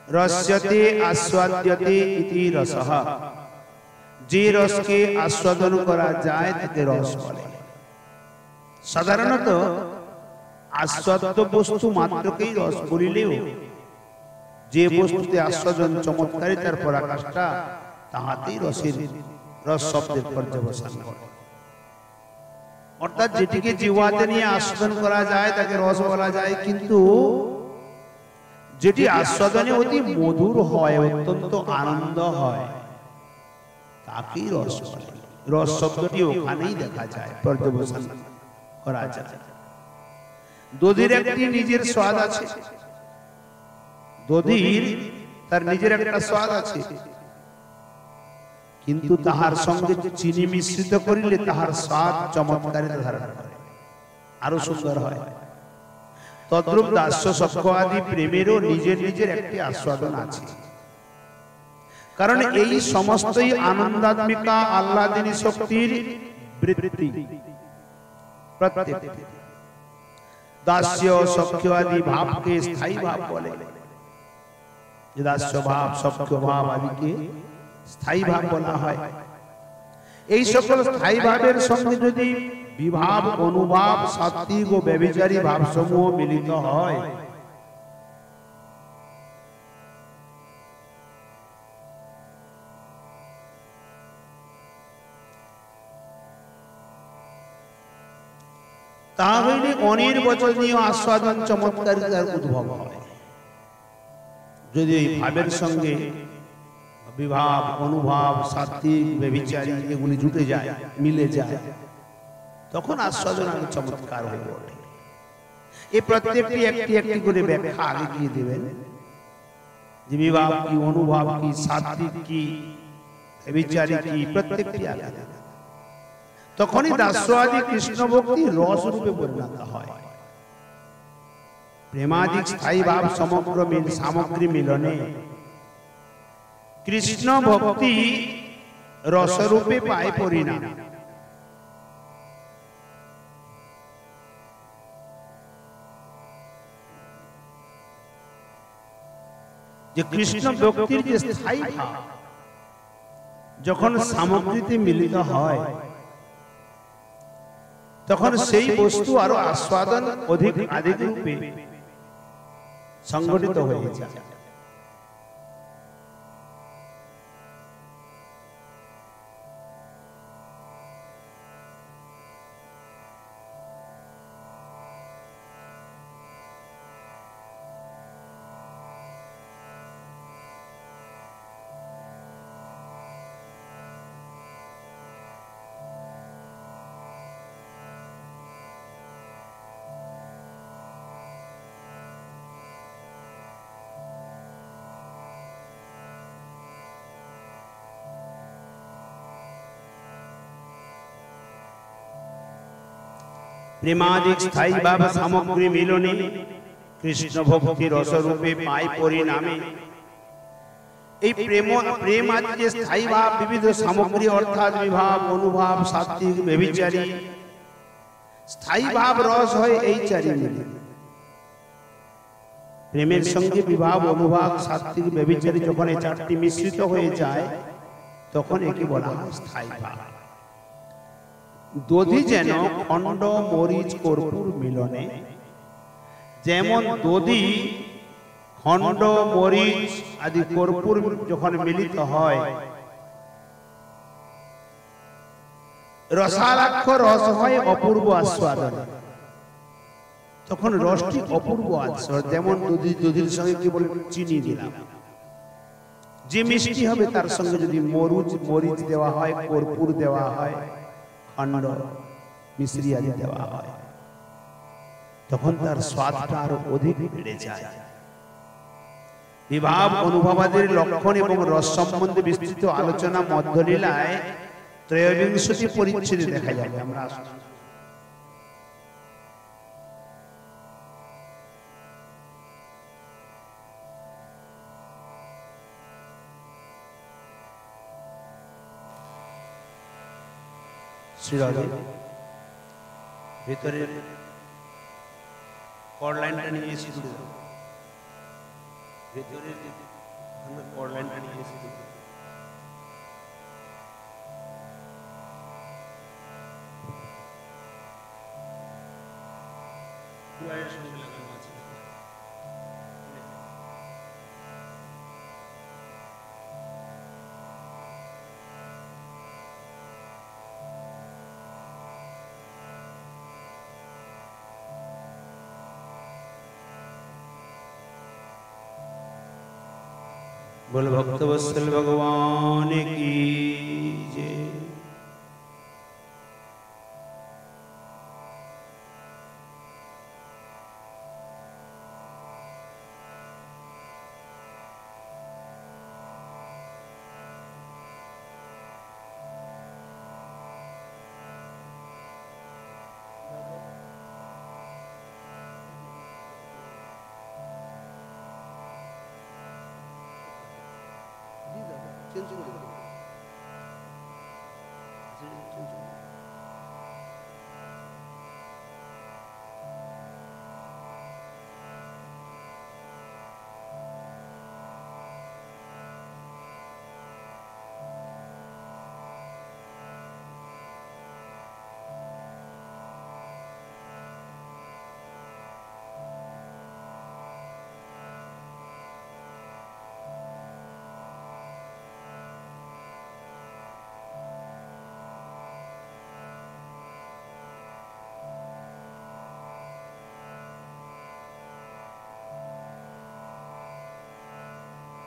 रस्यते आस्वाद्यते इति रसः जे रस के आस्वादन करा जाए ताके रस बले। साधारणत आस्वाद्य वस्तु मात्रकेই रस বলিলেও যে বস্তুতে আস্বাদন চমৎকারী তার পরাকাষ্ঠা তাহাতেই রসের রস শব্দের পর্যবসান করে। অর্থাৎ যেটিকে জিহ্বাতে নিয়ে আস্বাদন করা যায় তাকে রস বলা যায়, কিন্তু যেটি আস্বাদনে অতি মধুর হয়, অত্যন্ত আনন্দ হয়, তাকেই রস বলে। রস শব্দটি ওখানেই দেখা যায়, পর্যবসান করা যায়। দধির একটি নিজের স্বাদ আছে, দধির তার নিজের একটা স্বাদ আছে, কিন্তু তাহার সঙ্গে চিনি মিশ্রিত করিলে তাহার স্বাদ চমৎকারিতা ধারণ করে, আরো সুন্দর হয়। তদ্রূপ দাস্য সখ্য আদি প্রেমেরও নিজের নিজের একটি আস্বাদন আছে, কারণ এই সমস্তই আনন্দাত্মিকা আহ্লাদিনী শক্তির বৃত্তি। প্রত্যেক দাস্য সখ্য আদি ভাবকে স্থায়ী ভাব বলে। দাস্য ভাব, সখ্য ভাব আদিকে স্থায়ী ভাব বলা হয়। এই সকল স্থায়ী ভাবের সঙ্গে যদি বিভাব, অনুভাব, সাত্ত্বিক ও ব্যভিচারী ভাবসমূহ মিলিত হয়, তাহলে অনির্বচনীয় আস্বাদন চমৎকারিতার উদ্ভব হয়। যদি এই ভাবের সঙ্গে বিভাব, অনুভাব, সাত্ত্বিক, ব্যভিচারী এগুলি জুটে যায়, মিলে যায়, তখন আস্বাদন আরো চমৎকার হয়ে ওঠে। এই প্রত্যেকটি একটি একটি করে ব্যাখ্যা আগে দিয়ে দেবেন যে বিভাব কি, অনুভাব কি, সাত্ত্বিক কি, ব্যভিচারী কি, প্রত্যেকটি আগে। তখনই দাস্যাদি কৃষ্ণ ভক্তি রস রূপে পরিণত হয়। প্রেমাদিক স্থায়ী ভাব সমগ্র সামগ্রী মিলনে কৃষ্ণ ভক্তি রসরূপে পায় পরিণাম। যে কৃষ্ণ ভক্তির যে স্থায়ী ভাব যখন সামগ্রীতে মিলিত হয়, তখন সেই বস্তু আরো আস্বাদন অধিক আদিক রূপে সংগঠিত হয়ে যায়। প্রেমাদিক স্থায়ী ভাব সামগ্রী মিলনে কৃষ্ণ ভক্তি রসরূপে পায় পরিণামে। এই প্রেম আদি যে স্থায়ী ভাব বিবিধ সামগ্রী অর্থাৎ বিভাব, অনুভাব, সাত্ত্বিক, ব্যভিচারী, স্থায়ী ভাব রস হয় এই চারি মিলে। প্রেমের সঙ্গে বিভাব, অনুভাব, সাত্ত্বিক, ব্যভিচারী যখন এই চারটি মিশ্রিত হয়ে যায়, তখন একে বলা হয় স্থায়ী ভাব। দধি যেন খণ্ড, মরিচ, কর্পূর মিলনে, যেমন দধি, খণ্ড, মরিচ আদি কর্পূর যখন মিলিত হয়, রসালাক্ষ রস হয় অপূর্ব আস্বাদন। তখন রসটি অপূর্ব আস্বাদ। যেমন দধির সঙ্গে কি বলে চিনি দিলাম, যে মিষ্টি হবে তার সঙ্গে যদি মরিচ দেওয়া হয়, কর্পূর দেওয়া হয়, খণ্ড, মিশ্রি আদি দেওয়া হয়, তখন তার স্বাদটা আরো অধিক বেড়ে যায়। বিভাব, অনুভবাদের লক্ষণ এবং রস সম্বন্ধে বিস্তৃত আলোচনা মধ্যলীলায় ত্রয়োবিংশতি পরিচ্ছেদে দেখা যাবে। আমরা শ্রীরাধে ভেতরের কর্ড লাইনটা নিয়ে এসে ভেতরের बोल भक्तवत्सल भगवान की जय।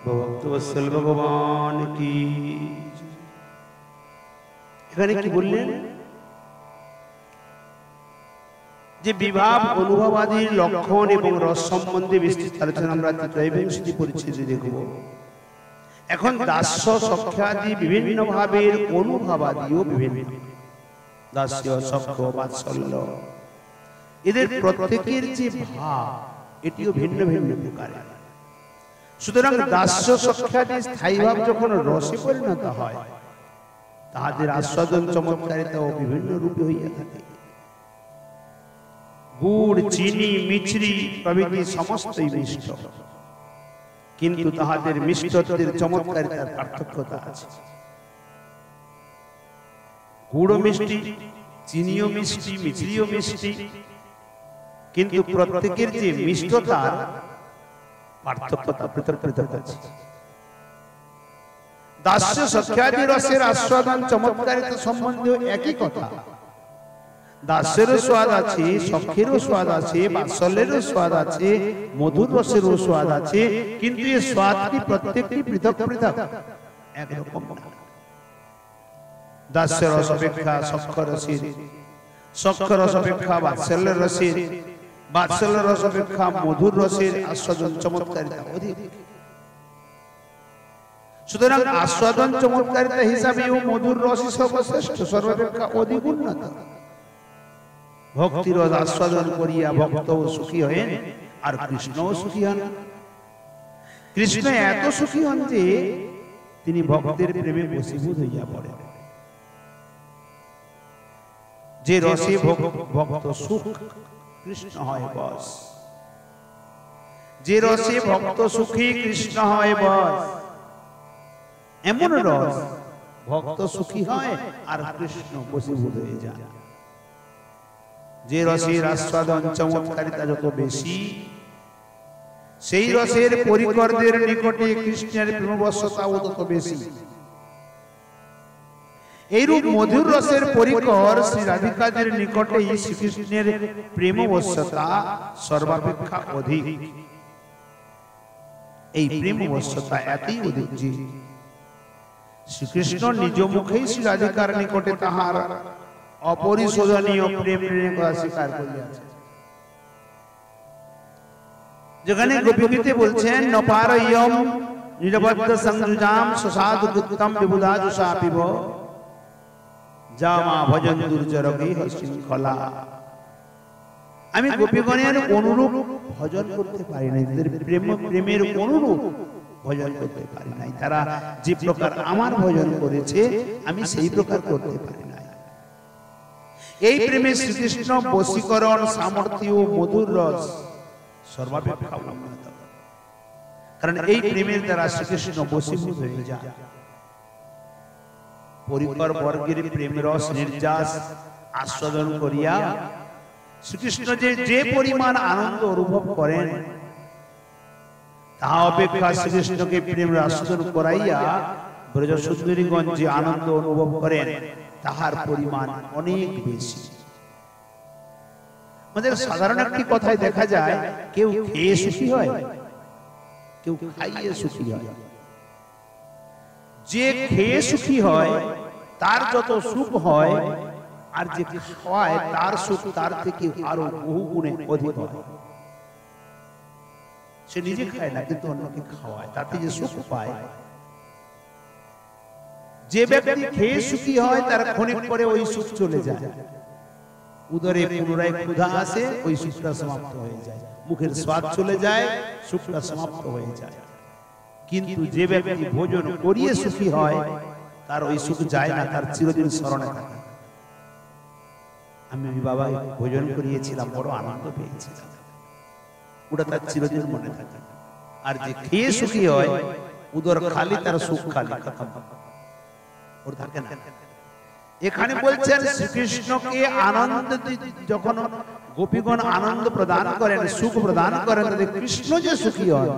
ভক্তবৎসল ভগবান কি। এখানে কি বললেন যে বিভাব অনুভবাদির লক্ষণ এবং রস সম্বন্ধে বিস্তৃত আলোচনা আমরা ত্রৈবিংশতি পরিচ্ছেদে দেখব। এখন দাস্য সখ্যাদি বিভিন্ন ভাবের অনুভবাদিও বিভিন্ন, দাস্য সখ্য বাৎসল্য এদের প্রত্যেকের যে ভাব এটিও ভিন্ন ভিন্ন প্রকারের। সুতরাং দাস্য সখ্যাদি স্থায়ী ভাব যখন রসে পরিণত হয় তাহাদের আস্বাদন চমৎকারিতাও বিভিন্ন রূপে হইয়া থাকে। গুড়, চিনি, মিছরি প্রভৃতি সমস্তই মিষ্ট, কিন্তু তাহাদের মিষ্টত্বের চমৎকারিতার পার্থক্যতা আছে। গুড়ও মিষ্টি, চিনিও মিষ্টি, মিছরিও মিষ্টি, কিন্তু প্রত্যেকের যে মিষ্টতার পার্থক্যতা পৃথক পৃথক আছে। দাস্য সখ্যাদি রসের আস্বাদন চমৎকারিতা সম্বন্ধেও একই কথা। দাস্যেরও স্বাদ আছে, সখ্যেরও স্বাদ আছে, বাৎসল্যেরও স্বাদ আছে, মধুর রসেরও স্বাদ আছে, কিন্তু এই স্বাদটি প্রত্যেকটি পৃথক পৃথক, একরকম না। দাস্য রস অপেক্ষা সখ্য রসের, সখ্য রস অপেক্ষা বাৎসল্য রসের, বাৎসল্য রস অপেক্ষা মধুর রসের আস্বাদন চমৎকারিতা অধিক। সুতরাং আস্বাদন চমৎকারিতা হিসাবেও মধুর রসই সর্বশ্রেষ্ঠ, সর্বাপেক্ষা অধিক উন্নত। ভক্তির রস আস্বাদন করিয়া ভক্তও সুখী হন আর কৃষ্ণও সুখী হন। কৃষ্ণ এত সুখী হন যে তিনি ভক্তের প্রেমে বশীভূত হইয়া পড়েন। যে রসে ভক্ত সুখ, কৃষ্ণ হয় বশ। যে রসে ভক্ত সুখী, কৃষ্ণ হয় বশ। এমন রস ভক্ত সুখী হয় আর কৃষ্ণ বশীভূত হয়ে যায়। যে রসের আস্বাদন চমৎকারিতা যত বেশি, সেই রসের পরিকরদের নিকটে কৃষ্ণের প্রেমবশতাও তত বেশি। এইরূপ মধুর রসের পরিকর শ্রী রাধিকাদের নিকটেই শ্রীকৃষ্ণের প্রেমবশতা সর্বাপেক্ষা অধিক। এই প্রেমবশতা এতই অধিক যে শ্রীকৃষ্ণ নিজ মুখেই শ্রী রাধিকার নিকটে তাহার অপরিশোধনীয় প্রেমের কথা স্বীকার করিয়াছেন। যেখানে গোপীগীতে বলছেন নপারয়্যম নিরবদ্ধ সংযুজাম সসাধু কৃত্যম বিবুধাজুষা পিব যা মা ভজন দুর্জরগে শৃঙ্খলা। আমি গোপীগণের অনুরূপ ভজন করতে পারি নাই, তাদের প্রেমের অনুরূপ ভজন করতে পারি নাই। তারা যে প্রকার আমার ভজন করেছে আমি সেই প্রকার করতে পারি নাই। এই প্রেমে শ্রীকৃষ্ণ বশীকরণ সামর্থ্য ও মধুর রস সর্বাপেক্ষা উন্নত। কারণ এই প্রেমের দ্বারা শ্রীকৃষ্ণ বশীভূত হয়ে যায়। পরিকর বর্গের প্রেম রস নির্যাস আস্বাদন করিয়া শ্রীকৃষ্ণ যে পরিমাণ আনন্দ অনুভব করেন, তাহা অপেক্ষা শ্রীকৃষ্ণকে প্রেম আস্বাদন করাইয়া ব্রজ সুন্দরীগণ যে আনন্দ অনুভব করেন তাহার পরিমাণ অনেক বেশি। আমাদের সাধারণ একটি কথায় দেখা যায়, কেউ খেয়ে সুখী হয়, কেউ খাইয়ে সুখী হয়। যে খেয়ে সুখী হয় তার যত সুখ হয়, আর যে খাওয়ায় তার সুখ তার থেকে আরো বহু গুণে অধিক হয়। সে নিজে খায় না, কিন্তু অন্যকে খাওয়ায়, তাতে যে সুখ পায়। যে ব্যক্তি খেয়ে সুখী হয় তার ক্ষণিক পরে ওই সুখ চলে যায়, উদরে পুনরায় ক্ষুধা আসে, ওই সুখটা সমাপ্ত হয়ে যায়, মুখের স্বাদ চলে যায়, সুখটা সমাপ্ত হয়ে যায়। কিন্তু যে ব্যক্তি ভোজন করিয়ে সুখী হয় তার ওই সুখ যায় না, তার চিরদিন স্মরণে থাকে। আমি বাবা ভোজন করিয়েছিলাম, বড় আনন্দ পেয়েছিলাম, ওটা তার চিরদিন মনে থাকে। আর যে খেয়ে সুখী হয়, উদর খালি, তার সুখ খালি, ওর থাকে না। এখানে বলছেন শ্রীকৃষ্ণকে আনন্দ যখন গোপীগণ আনন্দ প্রদান করেন, সুখ প্রদান করেন, কৃষ্ণ যে সুখী হয়,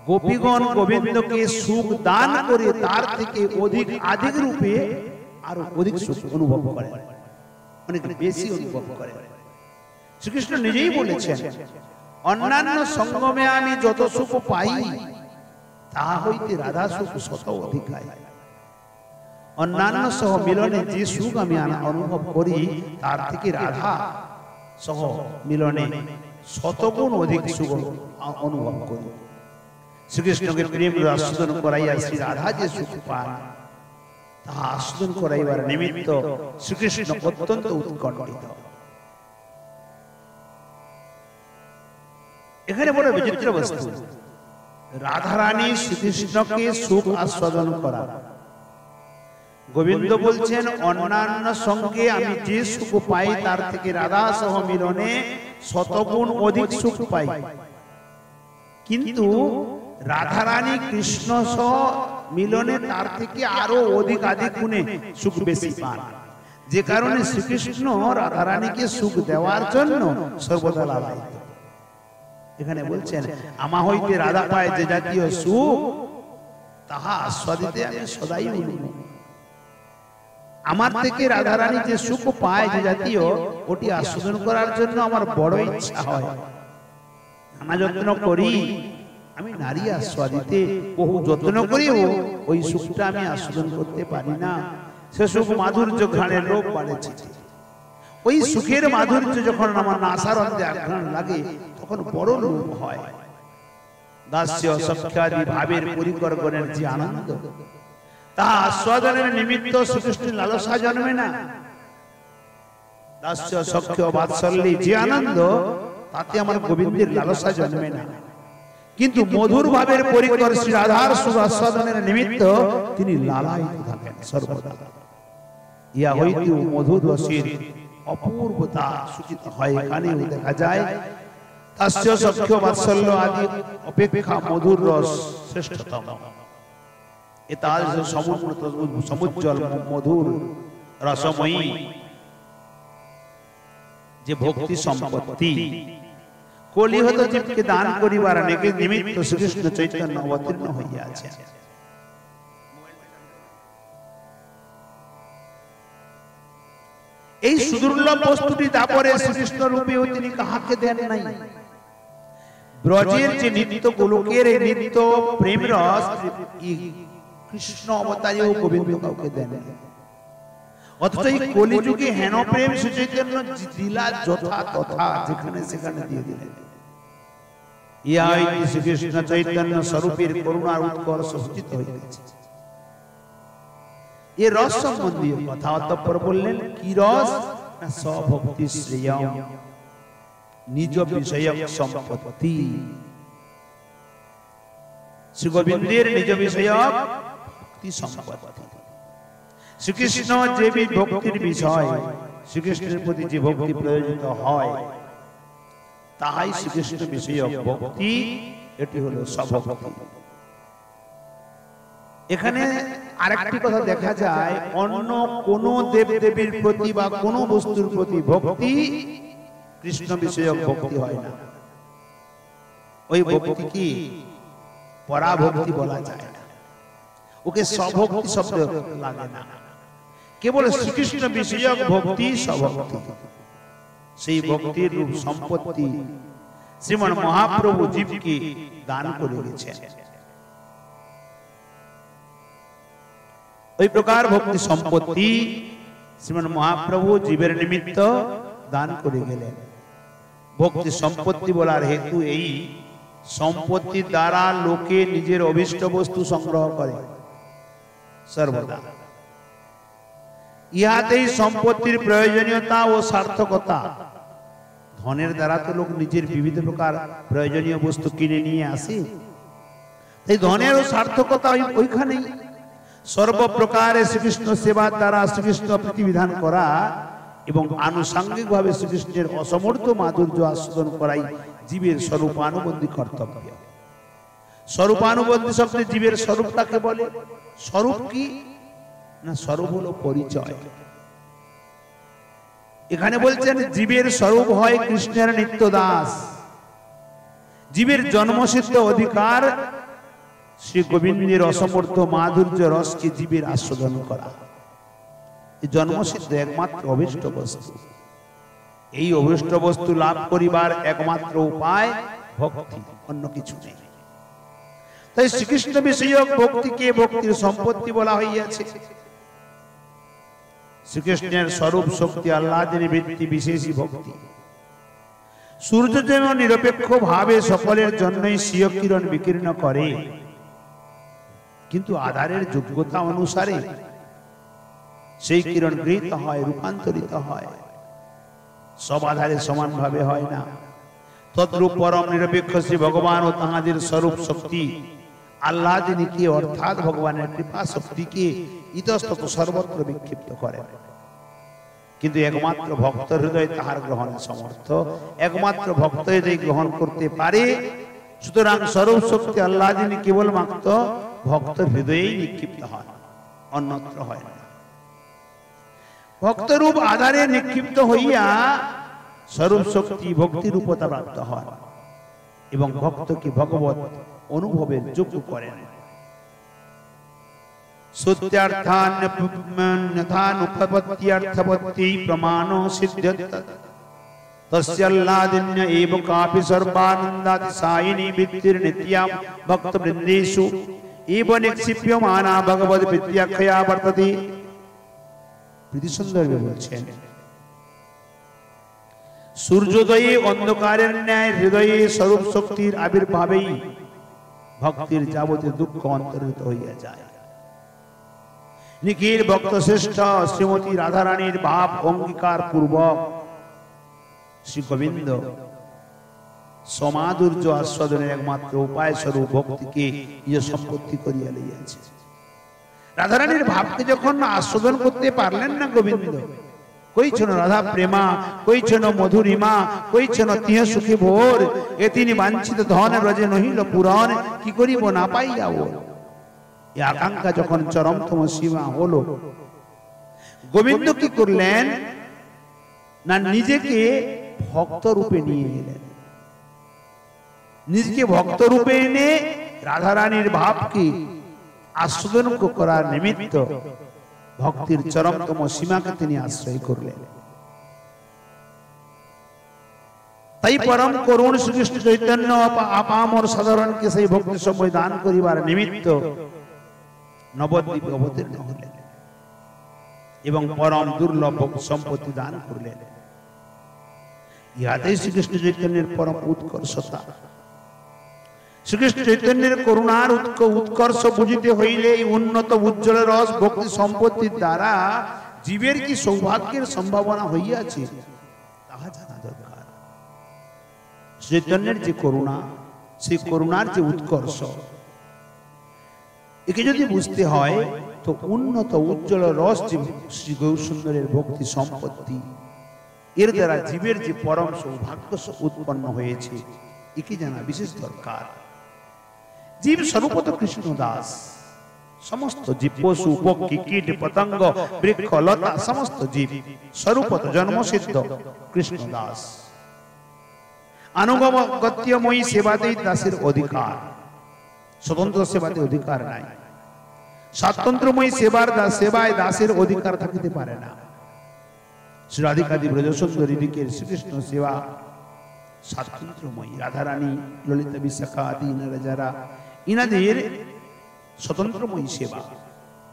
গোপীগণ গোবিন্দকে সুখ দান করে তার থেকে অধিক রূপে আরো অধিক সুখ অনুভব করেন, অনেক বেশি অনুভব করেন। শ্রীকৃষ্ণ নিজেই বলেছেন, অন্যান্য সঙ্গমে আমি যত সুখ পাই তা হইতে রাধা সুখ শত অধিক হয়। অন্যান্য সহ মিলনে যে সুখ আমি অনুভব করি তার থেকে রাধা সহ মিলনে শতগুণ অধিক সুখ অনুভব করি। শ্রীকৃষ্ণকে প্রেম আস্বাদন করাইয়া শ্রী রাধা যে সুখ পান, তাহা আস্বাদন করাইবার নিমিত্ত শ্রীকৃষ্ণ অত্যন্ত উৎকণ্ঠিত। এখানে বড় বিচিত্র বস্তু, রাধারানী শ্রীকৃষ্ণকে সুখ আস্বাদন করা। গোবিন্দ বলছেন, অন্যান্য সঙ্গে আমি যে সুখ পাই তার থেকে রাধা সহ মিলনে শতগুণ অধিক সুখ পাই। কিন্তু রাধারানী কৃষ্ণ সহ মিলনে তার থেকে আরো অধিক গুণে সুখ বেশি পান। যে কারণে শ্রীকৃষ্ণ রাধারানীকে সুখ দেওয়ার জন্য সর্বদা লালায়িত। এখানে বলছেন, আমা হইতে রাধা পায় যে জাতীয় সুখ, তাহা আস্বাদিতে আমি সদাই উন্মুখ। আমার থেকে রাধারানী যে সুখ পায় যে জাতীয়, ওটি আস্বাদন করার জন্য আমার বড় ইচ্ছা হয়। নানা যত্ন করি, আমি নারী আস্বাদিতে বহু যত্ন করিও ওই সুখটা আমি আস্বাদন করতে পারি না। সে সুখ মাধুর্য ঘ্রাণের লোভ বাড়েছে। ওই সুখের মাধুর্য যখন আমার নাসার অন্তে আঘ্রাণ লাগে, তখন বড় লোভ হয়। দাস্য সখ্যাদি ভাবের পরিকর্গণের যে আনন্দ, তা আস্বাদনের নিমিত্ত শ্রীকৃষ্ণের লালসা জন্মে না। দাস্য সখ্য বাৎসল্যে যে আনন্দ, তাতে আমার গোবিন্দের লালসা জন্মে না। কিন্তু মধুর ভাবের পরিকর শ্রী রাধার সুখ আস্বাদনের নিমিত্ত তিনি লালায়িত থাকেন সর্বদা। ইয়া হইতে মধুর রসের অপূর্বতা সূচিত হয়। এখানেও দেখা যায় দাস্য সখ্য বাৎসল্য আদি অপেক্ষা মধুর রস শ্রেষ্ঠতম। এতাল সমুজ্জ্বল মধুর রসময়ী যে ভক্তি সম্পত্তি, কলিহত জীবকে দান করিবার নিমিত্ত শ্রীকৃষ্ণ চৈতন্য অবতীর্ণ হইয়াছে। এই সুদুর্লভ বস্তুটি তারপরে শ্রীকৃষ্ণ রূপেও তিনি কাহাকে দেন নাই। ব্রজের যে নিত্য গোলকের এই নিত্য প্রেম রস কৃষ্ণ অবতারেও গোবিন্দ কাউকে দেন। অথচ এই কলিযুগে হেন প্রেম শ্রী চৈতন্য দিলা যথা তথা যেখানে সেখানে দিয়ে দিলেন। ইহাই শ্রীকৃষ্ণ চৈতন্য স্বরূপের করুণার উৎকর্ষ সূচিত হইতেছে। এ রস সম্বন্ধীয় কথা অতঃপর বললেন, কি রস? না স্বভক্তি শ্রেয় নিজ বিষয়ক সম্পত্তি। শ্রী গোবিন্দের নিজ বিষয়ক ভক্তি সম্পত্তি। শ্রীকৃষ্ণ যে ভক্তির বিষয়, শ্রীকৃষ্ণের প্রতি যে ভক্তি প্রয়োজিত হয়, তাহাই শ্রীকৃষ্ণ বিষয়ক ভক্তি। এটি হলো স্বভক্তি। এখানে আরেকটি কথা দেখা যায়, অন্য কোন দেবদেবীর প্রতি বা কোন বস্তুর প্রতি ভক্তি কৃষ্ণ বিষয়ক ভক্তি হয় না। ওই ভক্তি কি পরাভক্তি বলা যায় না, ওকে স্বভক্তি শব্দ লাগে না। কেবল শ্রীকৃষ্ণ বিষয়ক ভক্তি স্বভক্তি। সেই ভক্তির রূপ সম্পত্তি শ্রীমন মহাপ্রভু জীবকে দান করে গেছেন। ওই প্রকার ভক্তি সম্পত্তি শ্রীমন মহাপ্রভু জীবের নিমিত্ত দান করে গেলেন। ভক্তি সম্পত্তি বলার হেতু এই, সম্পত্তির দ্বারা লোকে নিজের অভিষ্ট বস্তু সংগ্রহ করে সর্বদা। ইহাতেই সম্পত্তির প্রয়োজনীয়তা ও সার্থকতা। ধনের দ্বারা তো লোক নিজের বিবিধ প্রকার প্রয়োজনীয় বস্তু কিনে নিয়ে আসে, এই ধনেরও সার্থকতা ওইখানেই। সর্বপ্রকারে শ্রীকৃষ্ণ সেবার দ্বারা শ্রীকৃষ্ণ প্রীতিবিধান করা এবং আনুষাঙ্গিক ভাবে শ্রীকৃষ্ণের অসমর্থ মাধুর্য আস্বাদন করাই জীবের স্বরূপানুবন্ধী কর্তব্য। স্বরূপানুবন্ধী শব্দে জীবের স্বরূপটাকে বলে। স্বরূপ কি না, স্বরূপ হলো পরিচয়। এখানে বলছেন জীবের স্বরূপ হয় কৃষ্ণের নিত্য দাস। জীবের জন্মসিদ্ধ অধিকার শ্রী গোবিন্দের অসমর্থ মাধুর্য রসকে জীবের আস্বাদন করা। এই জন্মসিদ্ধ একমাত্র অভীষ্ট বস্তু। এই অভীষ্ট বস্তু লাভ করিবার একমাত্র উপায় ভক্তি, অন্য কিছু নেই। তাই শ্রীকৃষ্ণ বিষয়ক ভক্তিকে ভক্তির সম্পত্তি বলা হইয়াছে। শ্রীকৃষ্ণের স্বরূপ শক্তি আহ্লাদের বৃত্তি বিশেষী ভক্তি। সূর্য যেমন নিরপেক্ষ ভাবে সকলের জন্যই স্বীয় কিরণ বিকীর্ণ করে, কিন্তু আধারের যোগ্যতা অনুসারে সেই কিরণ গৃহীত হয়, রূপান্তরিত হয়, সব আধারে সমান ভাবে হয় না। তদ্রূপ পরম নিরপেক্ষ শ্রী ভগবান ও তাহাদের স্বরূপ শক্তি আহ্লাদিনীকে অর্থাৎ ভগবানের কৃপা শক্তিকে ইতস্তত সর্বত্র বিক্ষিপ্ত করে, কিন্তু একমাত্র ভক্ত হৃদয় তাহার গ্রহণে সমর্থ। একমাত্র ভক্ত হৃদয় গ্রহণ করতে পারে। সুতরাং স্বরূপ শক্তি আহ্লাদিনী কেবলমাত্র ভক্ত হৃদয়েই নিক্ষিপ্ত হয়, অন্যত্র হয় না। ভক্তরূপ আধারে নিক্ষিপ্ত হইয়া স্বরূপ শক্তি ভক্তি রূপতা প্রাপ্ত হয় এবং ভক্তকে ভগবত অনুভবের যোগ্য করেন। সত্যার্থানুপপত্ত্যর্থপত্তি প্রমাণ সিদ্ধ্যত তস্যাহ্লাদিন্য এব কাপি সর্বানন্দাতিশায়িনী বৃত্তির্নিত্যাম ভক্তবৃন্দেষু এব নিক্ষিপ্যমানা ভগবদ বিদ্যাক্ষয়া বর্ততে। প্রীতি সুন্দরভাবে বলছেন, সূর্যোদয়ে অন্ধকারের ন্যায় হৃদয়ে স্বরূপ শক্তির আবির্ভাবেই ভক্তির যাবতীয় দুঃখ অন্তর্হিত হইয়া যায়। নিখিল ভক্ত শ্রেষ্ঠ শ্রীমতী রাধারানীর ভাব অঙ্গীকার পূর্বক শ্রী গোবিন্দ সমাধুর্য আস্বাদনের একমাত্র উপায় স্বরূপ ভক্তিকে নিজের সম্পত্তি করিয়া লইয়াছে। রাধারানীর ভাবকে যখন আস্বাদন করতে পারলেন না গোবিন্দ, কইছেন রাধা প্রেমা, কইছেন মধুরিমা, কইছেন তিহ সুখী ভোর, এ তিনি বাঞ্ছিত ধন ব্রজে নহিল পুরাণ, কি করিব না পাইয়া ওর। এই আকাঙ্ক্ষা যখন চরমতম সীমা হলো, গোবিন্দ কি করলেন না নিজেকে ভক্ত রূপে নিয়ে এলেন। নিজেকে ভক্ত রূপে এনে রাধারানীর ভাবকে আস্বাদন করার নিমিত্ত ভক্তির চরমতম সীমাকে তিনি আশ্রয় করলেন। তাই পরম করুণ শ্রীকৃষ্ণ চৈতন্য আপামর সাধারণকে সেই ভক্তি সময় দান করিবার নিমিত্ত নবদ্বীপে অবতীর্ণ হলেন এবং পরম দুর্লভ সম্পত্তি দান করলেন। ইহাতেই শ্রীকৃষ্ণ চৈতন্যের পরম উৎকর্ষতা। শ্রীকৃষ্ণ চৈতন্যের করুণার উৎকর্ষ বুঝিতে হইলে এই উন্নত উজ্জ্বল রস ভক্তি সম্পত্তির দ্বারা জীবের কি সৌভাগ্যের সম্ভাবনা হইয়াছে তাহা জানা দরকার। চৈতন্যের যে করুণা, সেই করুণার যে উৎকর্ষ, একে যদি বুঝতে হয় তো উন্নত উজ্জ্বল রস যে শ্রী গৌরসুন্দরের ভক্তি সম্পত্তি, এর দ্বারা জীবের যে পরম সৌভাগ্য উৎপন্ন হয়েছে একে জানা বিশেষ দরকার। জীব স্বরূপত কৃষ্ণ দাস। সমস্ত জীব, পশু পক্ষী কীট পতঙ্গ বৃক্ষ লতা সমস্ত জীব স্বরূপত জন্মসিদ্ধ কৃষ্ণ দাস। আনুগত্যময়ী সেবাতেই দাসের অধিকার, স্বতন্ত্র সেবাতে অধিকার নাই। স্বাতন্ত্র্যময়ী সেবায় দাসের অধিকার থাকিতে পারে না। শ্রী রাধিকাদি ব্রজসুন্দরী দিকের শ্রীকৃষ্ণ সেবা স্বাতন্ত্র্যময়ী। রাধারানী, ললিতা, বিশাখা আদি যারা ইনাদের স্বতন্ত্রময়ী সেবা,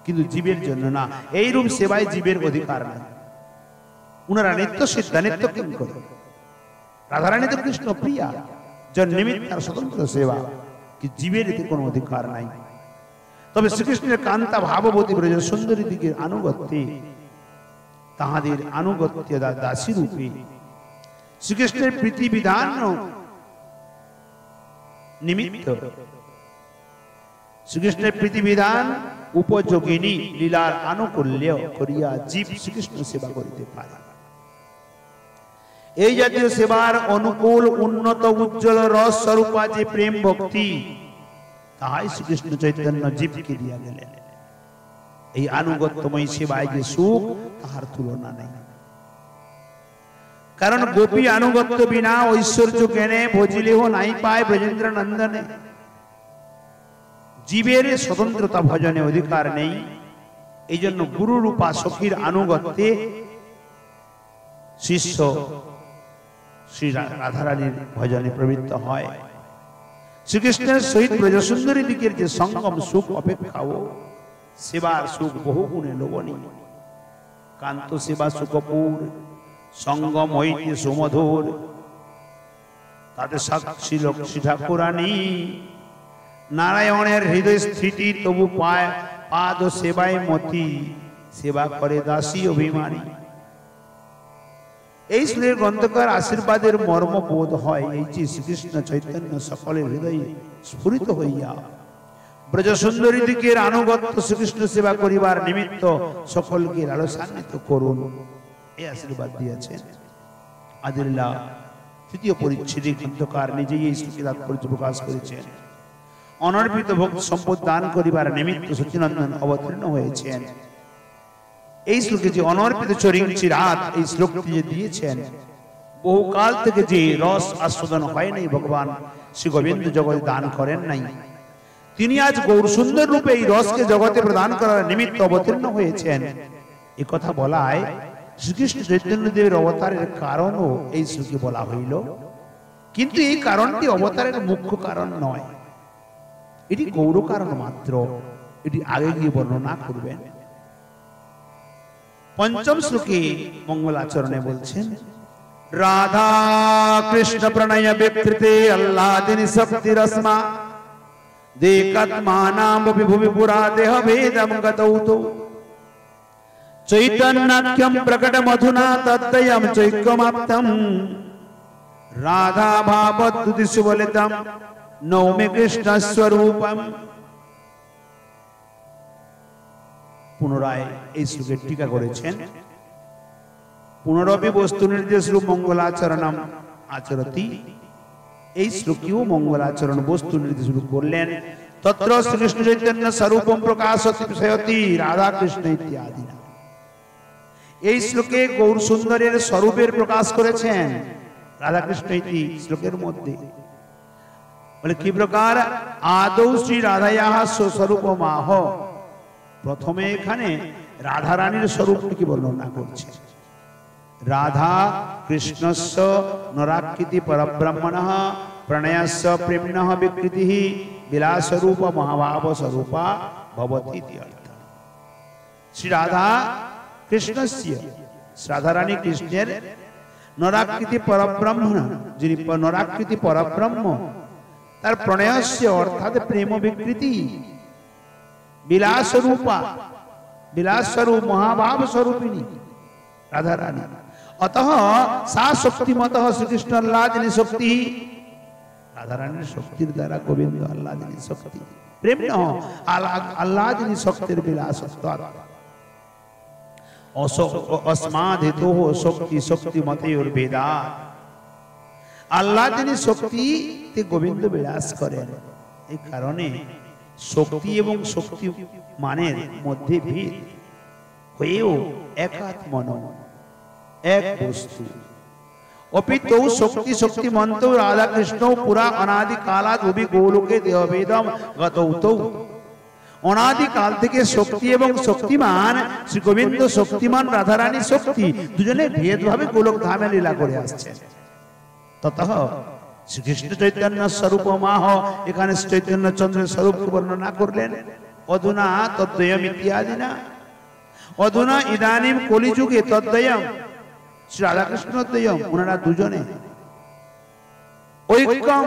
কিন্তু জীবের জন্য না। এইরূপ সেবায় জীবের অধিকার নাই। উনারা নিত্য সিদ্ধা, নিত্য কিঙ্কর। রাধারানী তো কৃষ্ণ প্রিয়া, যার নিমিত্ত তার স্বতন্ত্র সেবা, কি জীবের এতে কোনো অধিকার নাই। তবে শ্রীকৃষ্ণের কান্তা ভাববতী ব্রজসুন্দরী দিকের আনুগত্যে, তাহাদের আনুগত্য দাসী রূপে শ্রীকৃষ্ণের প্রীতিবিধান নিমিত্ত, শ্রীকৃষ্ণের প্রীতিবিধান উপযোগিনী লীলার আনুকূল্য করিয়া জীব শ্রীকৃষ্ণ সেবা করিতে পারে। এই জাতীয় সেবার অনুকূল উন্নত উজ্জ্বল রস স্বরূপা যে প্রেম ভক্তি, তাহাই শ্রীকৃষ্ণ চৈতন্য জীবকে দিয়া গেলেন। এই আনুগত্যময়ী সেবায় যে সুখ, তাহার তুলনা নেই। কারণ গোপী আনুগত্য বিনা ঐশ্বর্য জ্ঞানে ভজিলেও নাই পায় ব্রজেন্দ্র নন্দনে। জীবের স্বতন্ত্রতা ভজনে অধিকার নেই। এই জন্য গুরু রূপা সখীর আনুগত্যে শিষ্য শ্রী রাধারানীর ভজনে প্রবৃত্ত হয়। শ্রীকৃষ্ণের সহিত ব্রজসুন্দরী দিকের যে সঙ্গম সুখ অপেক্ষাও সেবার সুখ বহু গুণে লোভনীয়। কান্ত সেবা সুখপুর, সঙ্গম হইতে সুমধুর। তাতে সাক্ষী লক্ষ্মী ঠাকুরানী, নারায়ণের হৃদয় স্থিতি তবু পায় পাদ সেবায় মতি, সেবা করে দাসী অভিমানী। এই শ্লোকের গ্রন্থকার আশীর্বাদের মর্ম বোধ হয় এই যে শ্রীকৃষ্ণ চৈতন্য সকলের হৃদয়ে স্ফুরিত হইয়া ব্রজসুন্দরী দিকের আনুগত্য শ্রীকৃষ্ণ সেবা করিবার নিমিত্ত সকলকে লালসান্বিত করুন, এই আশীর্বাদ দিয়েছেন। আদিল্লা তৃতীয় পরিচ্ছেদে গ্রন্থকার নিজেই এই শ্লোকে তাৎপর্য প্রকাশ করেছেন। অনর্পিত ভক্তি সম্পদ দান করিবার নিমিত্ত সচিনন্দন অবতীর্ণ হয়েছেন। এই শ্লোকে যে অনর্পিত চরিঞ্চি রাত, এই শ্লোকটি যে দিয়েছেন, বহুকাল থেকে যে রস আস্বাদন হয় নাই, ভগবান শ্রী গোবিন্দ জগতে দান করেন নাই, তিনি আজ গৌর সুন্দর রূপে এই রসকে জগতে প্রদান করার নিমিত্ত অবতীর্ণ হয়েছেন। এ কথা বলায় শ্রীকৃষ্ণ চৈতন্যদেবের অবতারের কারণও এই শ্লোকে বলা হইল। কিন্তু এই কারণটি অবতারের মুখ্য কারণ নয়, এটি গৌর কারণ মাত্র। এটি আগে গিয়ে বর্ণনা করবেন। পঞ্চম শ্লোকে মঙ্গলাচরণে বলছেন, রাধা কৃষ্ণ প্রণয় বিকৃতে আহ্লাদিনী শক্তি রসমা দেকাত্মানাম বিভুবি পুরা দেহ ভেদম গতৌতো চৈতন্যাখ্যম প্রকট মধুনা তদ্দয়ম চৈক্যমাপ্তম রাধা ভাবদ্দুতি সুবলিতম নৌমে কৃষ্ণ স্বরূপম। পুনরায় এই শ্লোকের টিকা করেছেন, পুনরপি বস্তু নির্দেশ রূপ মঙ্গলাচরণম আচরতি। এই শ্লোকেও মঙ্গলাচরণ বস্তু নির্দেশ রূপ করলেন। তত্র শ্রীকৃষ্ণ চৈতন্য স্বরূপম প্রকাশতি রাধা কৃষ্ণ ইত্যাদি। এই শ্লোকে গৌর সুন্দরের স্বরূপের প্রকাশ করেছেন রাধাকৃষ্ণ ইতি শ্লোকের মধ্যে। বলে কি প্রকার? আদৌ শ্রী রাধায়াহ স্বস্বরূপমাহ। প্রথমে এখানে রাধারানীর স্বরূপকে বর্ণনা করছে। রাধা কৃষ্ণস্য নরাকৃতি পরব্রহ্মণঃ প্রণয়স্য প্রেম্ণঃ বিকৃতিঃ বিলাসরূপ মহাভাব স্বরূপা ভবতি ইতি অর্থ। শ্রী রাধা কৃষ্ণস্য, রাধারানী কৃষ্ণের নরাকৃতি পরব্রহ্ম, যিনি নরাকৃতি পরব্রহ্ম, তার প্রণয়স্য অর্থাৎ প্রেম বিকৃতি, বিলাসরূপা, বিলাসস্বরূপ মহাভাব স্বরূপিণী রাধারানী। অতঃ সা শক্তিমতঃ শ্রীকৃষ্ণ আহ্লাদিনী শক্তি। রাধারানীর শক্তির দ্বারা গোবিন্দ আহ্লাদিনী শক্তি, প্রেম আহ্লাদিনী শক্তির বিলাসত্বাৎ অস্মাদিতো শক্তি শক্তি মতয়োর ভেদাৎ। আহ্লাদিনী শক্তিতে গোবিন্দ বিলাস করেন। এই কারণে শক্তি এবং শক্তি মানের মধ্যে ভেদ হয়েও একাত্মন, এক বস্তু। অপিতৌ শক্তি শক্তিমন্ত রাধা কৃষ্ণ পুরা অনাদি কালাদ অভি গোলোকে দেহভেদম গতৌতৌ। অনাদি কাল থেকে শক্তি এবং শক্তিমান শ্রী গোবিন্দ শক্তিমান, রাধারানী শক্তি, দুজনে ভেদভাবে গোলক ধামে লীলা করে আসছে। ততঃ শ্রীকৃষ্ণ চৈতন্য স্বরূপ মাহ, এখানে চৈতন্য চন্দ্রের স্বরূপকে বর্ণনা করলেন। অধুনা তদ্বয়ম ইত্যাদি না, অধুনা ইদানিম কলিযুগে তদ্বয়ম, শ্রী রাধাকৃষ্ণ দ্বয়ম, ওনারা দুজনে ঐক্যম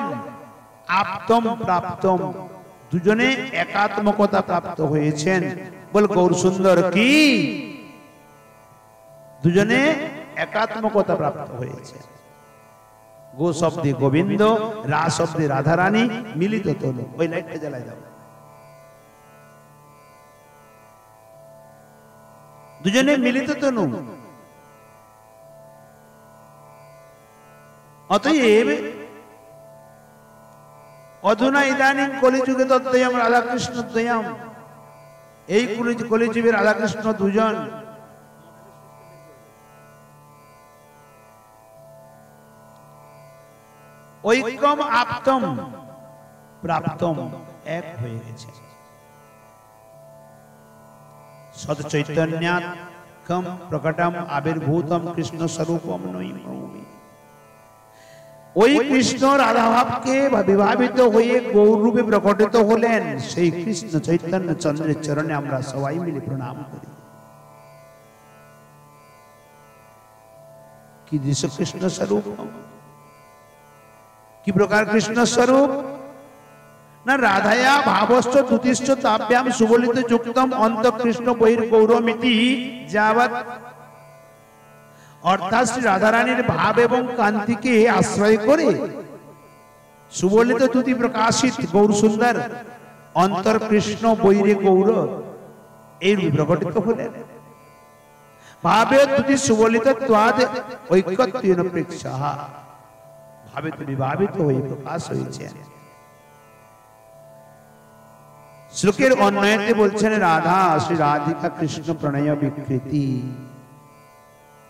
আপ্তম প্রাপ্তম, দুজনে একাত্মকতা প্রাপ্ত হয়েছেন। বল গৌর সুন্দর কি, দুজনে একাত্মকতা প্রাপ্ত হয়েছে। গো শব্দে গোবিন্দ, রা শব্দে রাধারানী, মিলিত তনু। ওই লাইটটা জ্বালাই দাও। দুজনে মিলিত তনু। অতএব অধুনা ইদানিং কলিযুগে তদ্বয়ম রাধাকৃষ্ণ দ্বয়ম, এই কলিযুগে রাধাকৃষ্ণ দুজন। ঐক্যম আপ্তম প্রাপ্তম, এক হয়ে গেছে। সৎ চৈতন্যাৎকম প্রকটম আবির্ভূতম কৃষ্ণ স্বরূপম নৈমি। ওই কৃষ্ণ রাধাভাবকে বিভাবিত হয়ে গৌরূপে প্রকটিত হলেন। সেই কৃষ্ণ চৈতন্য চন্দ্রের চরণে আমরা সবাই মিলে প্রণাম করি। কি দৃশ্য কৃষ্ণ স্বরূপ, কি প্রকার কৃষ্ণ স্বরূপ না, রাধায়া ভাবশ্চ তুতিশ্চ তাভ্যাম সুবলিত যুক্তম অন্ত কৃষ্ণ বহির গৌরমিতি যাবৎ। অর্থাৎ শ্রী রাধারানীর ভাব এবং কান্তিকে আশ্রয় করে সুবলিত তুতি প্রকাশিত গৌর সুন্দর, অন্তর কৃষ্ণ বহিরে গৌর, এই প্রকটিত হলেন। ভাবে তুতি সুবলিত ত্বাদ ঐক্যত্বেন প্রেক্ষাঃ, ভাবে তো বিভাবিত হয়ে প্রকাশ হয়েছে। শ্লোকের অন্বয়তে বলছেন রাধা শ্রী রাধিকা কৃষ্ণ প্রণয় বিকৃতি,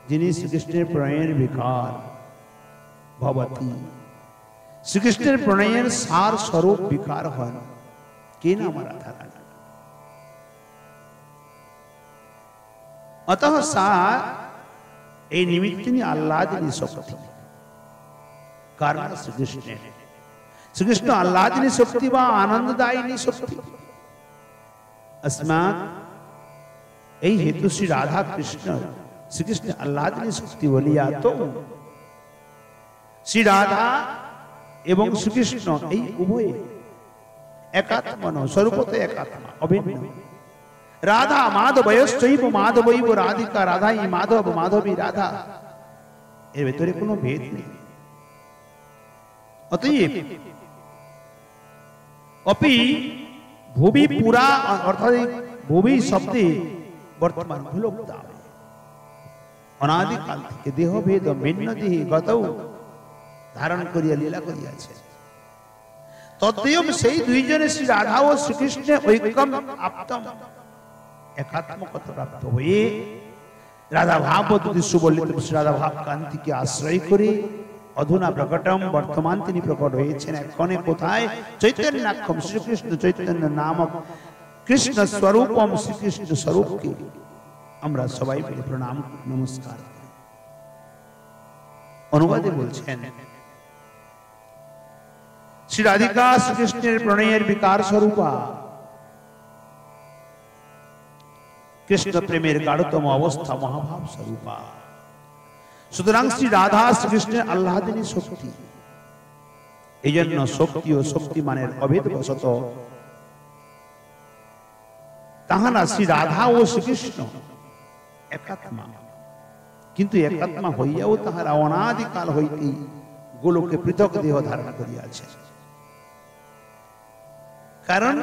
যিনি শ্রীকৃষ্ণের প্রণয়ের বিকার ভবতী, শ্রীকৃষ্ণের প্রণয়ের সার স্বরূপ বিকার হন। কে নাম রাধারানী। অতঃ সা এই নিমিত্তিনী আহ্লাদিনী শক্তি। কারণ শ্রীকৃষ্ণের, শ্রীকৃষ্ণ আহ্লাদিনী শক্তি বা আনন্দদায়িনী শক্তি। अस्मात् এই হেতু শ্রী রাধা কৃষ্ণ শ্রীকৃষ্ণ আহ্লাদিনী শক্তি বলিয়া তো শ্রী রাধা এবং শ্রীকৃষ্ণ এই উভয়ে একাত্মন, স্বরূপত একাত্মা, অভিন্ন। রাধা মাধবয়শ্চৈব মাধবৈব রাধিকা, রাধাই মাধব মাধবী রাধা, এর ভেতরে কোনো ভেদ নেই। অতএব অপি ভুবি পুরা, অর্থাৎ ভুবি শব্দে বর্তমান ভুলক্তা, অনাদিকাল থেকে দেহ ভেদ ভিন্ন দেহে গতৌ ধারণ করিয়া লীলা করিয়াছে। তদ্বয়ম সেই দুইজনে শ্রী রাধা ও শ্রীকৃষ্ণে ঐক্যম আপ্তম, একাত্মকতা প্রাপ্ত হয়ে রাধা ভাব তুতি সুবলিত শ্রী রাধা ভাব কান্তিকে আশ্রয় করে অধুনা প্রকটম, বর্তমান তিনি প্রকট হয়েছেন। এক্ষণে কোথায়? চৈতন্যাক্ষম, শ্রীকৃষ্ণ চৈতন্য নামক কৃষ্ণ স্বরূপম, শ্রীকৃষ্ণ স্বরূপকে আমরা সবাই মিলে প্রণাম নমস্কার। অনুবাদে বলছেন শ্রী রাধিকা শ্রীকৃষ্ণের প্রণয়ের বিকার স্বরূপা, কৃষ্ণ প্রেমের গাঢ়তম অবস্থা মহাভাব স্বরূপা। সুতরাং শ্রী রাধা শ্রীকৃষ্ণের আহ্লাদিনী শক্তি। এই জন্য শক্তি ও শক্তিমানের অভেদ বশত তাহারা শ্রী রাধা ও শ্রীকৃষ্ণ একাত্মা, কিন্তু একাত্মা হইয়াও তাহারা অনাদিকাল হইতেই গোলকে পৃথক দেহ ধারণ করিয়াছে। কারণ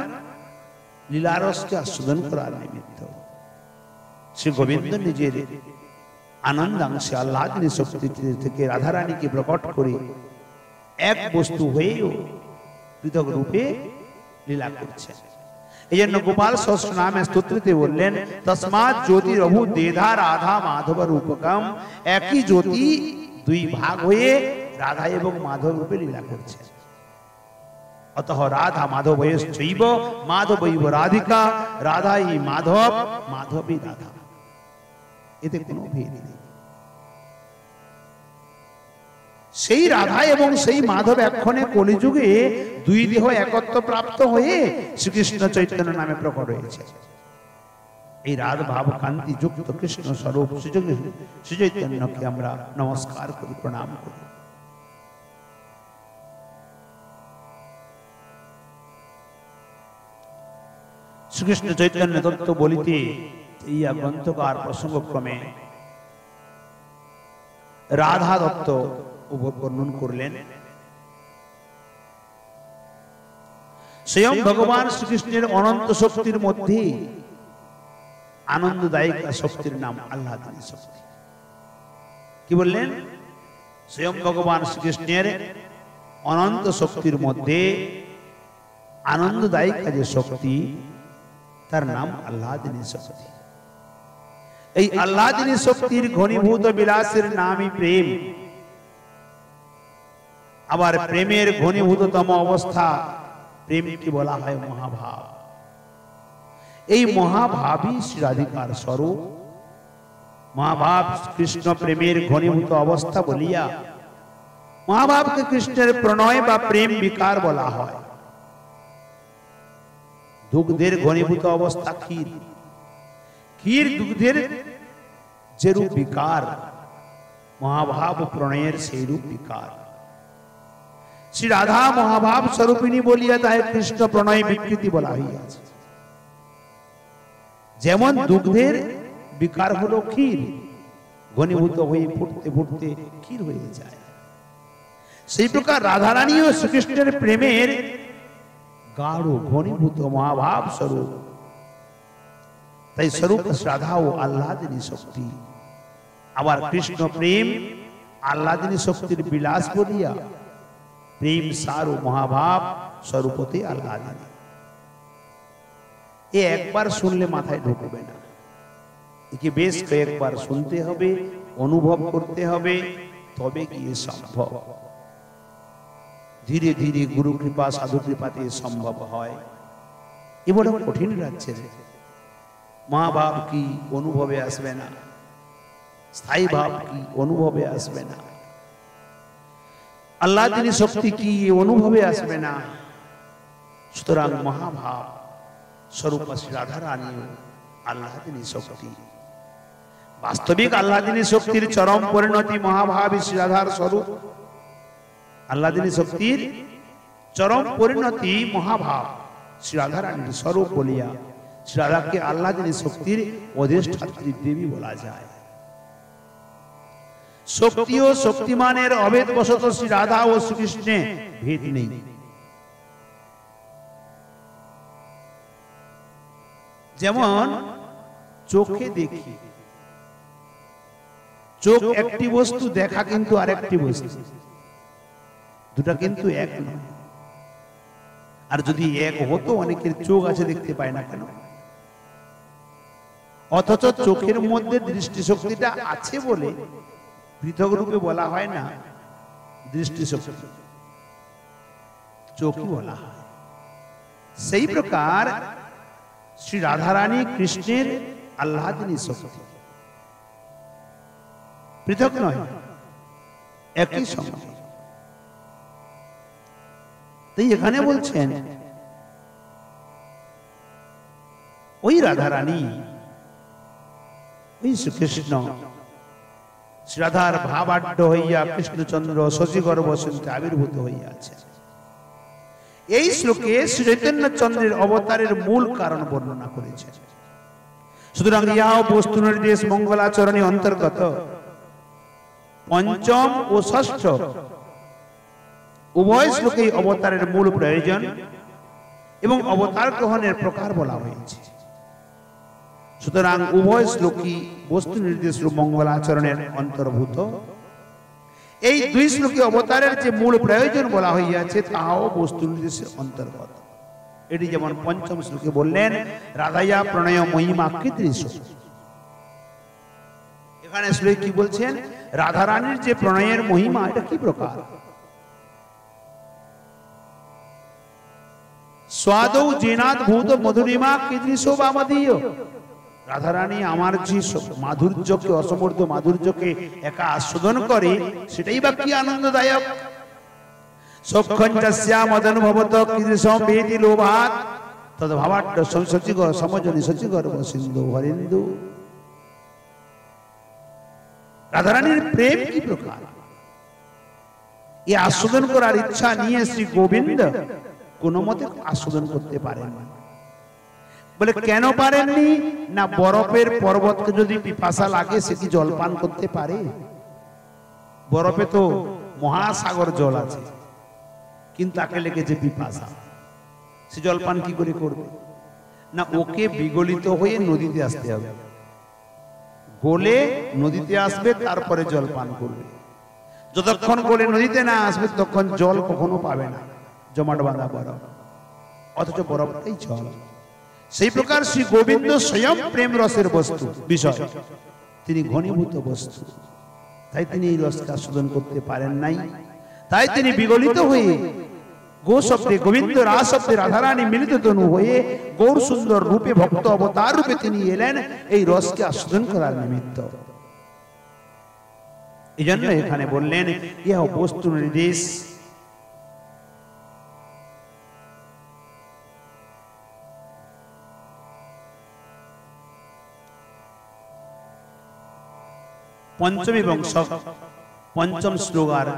লীলারসকে আস্বাদন করার নিমিত্ত শ্রী গোবিন্দ নিজের আনন্দাংশে আহ্লাদিনী শক্তি থেকে রাধারানীকে প্রকট করে এক বস্তু হয়েও পৃথক রূপে লীলা করছেন। এই জন্য গোপাল সহস্র নামে স্তোত্রতে বললেন তসমাৎ জ্যোতি রঘু দেধা রাধা মাধব রূপকম, একই জ্যোতি দুই ভাগ হয়ে রাধা এবং মাধব রূপে লীলা করছে। অতঃ রাধা মাধবৈশ্চৈব মাধবৈব রাধিকা, রাধাই মাধব মাধবী রাধা, এতে কোনো ভেদ নেই। সেই রাধা এবং সেই মাধব এক্ষণে কলিযুগে দুই দেহ একত্ব প্রাপ্ত হয়ে শ্রীকৃষ্ণ চৈতন্য নামে প্রকট হয়েছে। এই রাধ ভাব কান্তি যুক্ত কৃষ্ণ স্বরূপ শ্রী চৈতন্যকে আমরা নমস্কার করি, প্রণাম করি। শ্রীকৃষ্ণ চৈতন্য তত্ত্ব বলিতে ইয়া গ্রন্থকার প্রসঙ্গক্রমে রাধা দত্ত বর্ণন করলেন। স্বয়ং ভগবান শ্রীকৃষ্ণের অনন্ত শক্তির মধ্যে আনন্দদায়িকা শক্তির নাম আহ্লাদিনী শক্তি। কি বললেন? স্বয়ং ভগবান শ্রীকৃষ্ণের অনন্ত শক্তির মধ্যে আনন্দদায়িকা যে শক্তি, তার নাম আহ্লাদিনী শক্তি। এই আহ্লাদিনী শক্তির ঘনীভূত বিলাসের নামই প্রেম। আবার প্রেমের ঘনীভূততম অবস্থা প্রেমকে বলা হয় মহাভাব। এই মহাভাবই শ্রী রাধিকার স্বরূপ। মহাভাব কৃষ্ণ প্রেমের ঘনীভূত অবস্থা বলিয়া মহাভাবকে কৃষ্ণের প্রণয় বা প্রেম বিকার বলা হয়। দুগ্ধের ঘনীভূত অবস্থা ক্ষীর, ক্ষীর দুগ্ধের যে রূপ বিকার, মহাভাব প্রণয়ের সেই রূপ বিকার। শ্রী রাধা মহাভাব স্বরূপিণী বলিয়া তাই কৃষ্ণ প্রণয় বিকৃতি বলা হইয়াছে। যেমন দুগ্ধের বিকার হলো ক্ষীর, ঘনীভূত হয়ে ফুটতে ফুটতে ক্ষীর হয়ে যায়, সেই প্রকার রাধারানী ও শ্রীকৃষ্ণের প্রেমের গাঢ় ঘনীভূত মহাভাব স্বরূপ। তাই স্বরূপ রাধা ও আহ্লাদিনী শক্তি। আবার কৃষ্ণ প্রেম আহ্লাদিনী শক্তির বিলাস বলিয়া প্রেম সার ও মহাভাব স্বরূপতে আহ্লাদিনী। এ একবার শুনলে মাথায় ঢুকবে না, একে বেশ কয়েকবার শুনতে হবে, অনুভব করতে হবে, তবে গিয়ে সম্ভব। ধীরে ধীরে গুরু কৃপা সাধু কৃপাতে সম্ভব হয়। এ বড় কঠিন লাগছে। মহাভাব কি অনুভবে আসবে না, স্থায়ী ভাব কি অনুভবে আসবে না, আহ্লাদিনী শক্তি কি অনুভবে আসবে না। সুতরাং মহাভাব স্বরূপ শ্রী রাধারানী আহ্লাদিনী শক্তি। বাস্তবিক আহ্লাদিনী শক্তির চরম পরিণতি মহাভাবী শ্রী রাধার স্বরূপ। আহ্লাদিনী শক্তির চরম পরিণতি মহাভাব শ্রী রাধারানীর স্বরূপ বলিয়া শ্রী রাধাকে আহ্লাদিনী শক্তির অধিষ্ঠাত্রী দেবী বলা যায়। শক্তি ও শক্তিমানের অভেদ বশত শ্রী রাধা ও শ্রীকৃষ্ণে ভেদ নেই। যেমন চোখে দেখি, চোখ একটি বস্তু, দেখা কিন্তু আরেকটি বস্তু, দুটা কিন্তু এক নয়। আর যদি এক হতো, অনেকের চোখ আছে দেখতে পায় না কেন? অথচ চোখের মধ্যে দৃষ্টিশক্তিটা আছে বলে পৃথক রূপে বলা হয় না দৃষ্টিশক্তি, চোখই বলা হয়। সেই প্রকার শ্রী রাধারানী কৃষ্ণের আহ্লাদিনী শক্তি পৃথক নয়, একই সঙ্গে। তাই এখানে বলছেন ওই রাধারানী, ওই শ্রীকৃষ্ণ শ্রী রাধার ভাবাঢ্য হইয়া কৃষ্ণচন্দ্র শশীগর্ভ শুনতে আবির্ভূত হইয়াছে। এই শ্লোকে শ্রী চৈতন্য চন্দ্রের অবতারের মূল কারণ বর্ণনা করেছে। সুতরাং ইহা বস্তু নির্দেশ মঙ্গলাচরণী অন্তর্গত পঞ্চম ও ষষ্ঠ উভয় শ্লোকেই অবতারের মূল প্রয়োজন এবং অবতার গ্রহণের প্রকার বলা হয়েছে। সুতরাং উভয় শ্লোকই বস্তু নির্দেশ মঙ্গলাচরণের অন্তর্ভূত। এই দুই শ্লোকে অবতারের যে মূল প্রয়োজন বলা হইয়াছে তাহাও বস্তু নির্দেশের অন্তর্গত। এটি যেমন পঞ্চম শ্লোকে বললেন রাধাইয়া প্রণয় মহিমা কীদৃশ। এখানে শ্লোকে কি বলছেন, রাধারানীর যে প্রণয়ের মহিমা এটা কি প্রকার। স্বাদৌ জেনাদ ভূত মধুরিমা কীদৃশ বা মদীয়। রাধারানী আমার যে মাধুর্যকে, অসমর্থ মাধুর্যকে একা আস্বাদন করে সেটাই বা কি আনন্দদায়ক। সক্ষঞ্চস্যা মদনুভবত কীদৃশম বেতি লোভাৎ তদ্ভাবাট্য সচিগর সমজনি সচিগর্ভ সিন্ধু হরিন্দু। রাধারানীর প্রেম কি প্রকার, এই আস্বাদন করার ইচ্ছা নিয়ে শ্রী গোবিন্দ কোনো মতে আস্বাদন করতে পারেন না। বলে কেন পারেননি না, বরফের পর্বতকে যদি পিপাসা লাগে সে কি জলপান করতে পারে? বরফে তো মহাসাগর জল আছে, কিন্তু তাকে লেগেছে পিপাসা, সে জলপান কি করে করবে? না, ওকে বিগলিত হয়ে নদীতে আসতে হবে, গোলে নদীতে আসবে, তারপরে জলপান করবে। যতক্ষণ গোলে নদীতে না আসবে তখন জল কখনো পাবে না, জমাট বাঁধা বরফ, অথচ বরফটাই জল। সেই প্রকার শ্রী গোবিন্দ স্বয়ং প্রেম রসের বস্তু, বিষয়, তিনি ঘনীভূত বস্তু, তাই তিনি এই রসকে আস্বাদন করতে পারেন নাই। তাই তিনি বিগলিত হয়ে গো শব্দে গোবিন্দ, রা শব্দে রাধারানী মিলিত তনু হয়ে গৌর সুন্দর রূপে ভক্ত অবতার রূপে তিনি এলেন এই রসকে আস্বাদন করার নিমিত্ত। এই জন্য এখানে বললেন ইহা বস্তু নির্দেশ। পঞ্চম এবং পঞ্চম শ্লোকার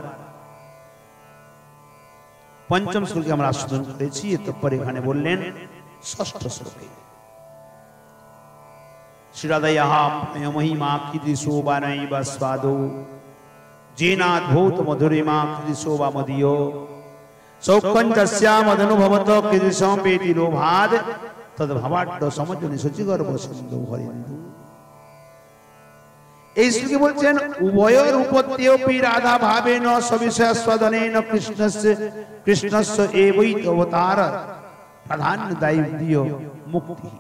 পঞ্চম শ্লোকে আমরা আস্বাদন করেছি। এরপর এখানে বললেন ষষ্ঠ শ্লোকে শ্রীরাধয়া মহিমা কীদৃশো বা নৈব স্বাদো জেনাদ্ভূত মধুরিমা কীদৃশো বা মদীয় সৌক্ষঞ্চস্যা মদনুভবত কীদৃশম বেতি লোভাৎ তদ্ভাবাট্য সমজনি সচিগর্ভ সিন্ধু হরিন্দু। এই শ্লোকে বলছেন উভয় রূপত্যপি রাধা ভাবেন সবিষয়াস্বাদনেন কৃষ্ণস্য এবৈত অবতার প্রাধান্য দায়িত্ব মুক্তি।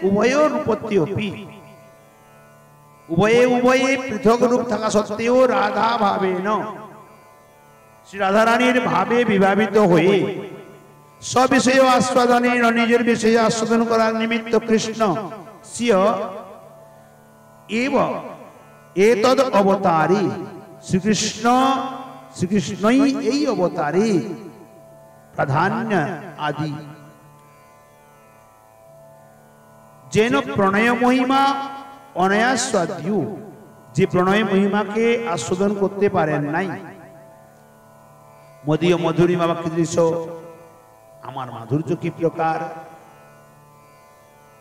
উভয় রূপত্যপি, উভয়ে পৃথক রূপ থাকা সত্ত্বেও রাধা ভাবেন, শ্রী রাধারানীর ভাবে বিভাবিত হয়ে সবিষয় আস্বাদনেন, নিজের বিষয়ে আস্বাদন করার নিমিত্ত কৃষ্ণ সিয় এবং এতদ অবতারে শ্রীকৃষ্ণই এই অবতারে প্রাধান্য আদি যেন প্রণয় মহিমা অনায়াস্বাদ্য, যে প্রণয় মহিমাকে আস্বাদন করতে পারেন নাই। মদীয় মধুরিমা বা কীদৃশ, আমার মাধুর্য কি প্রকার।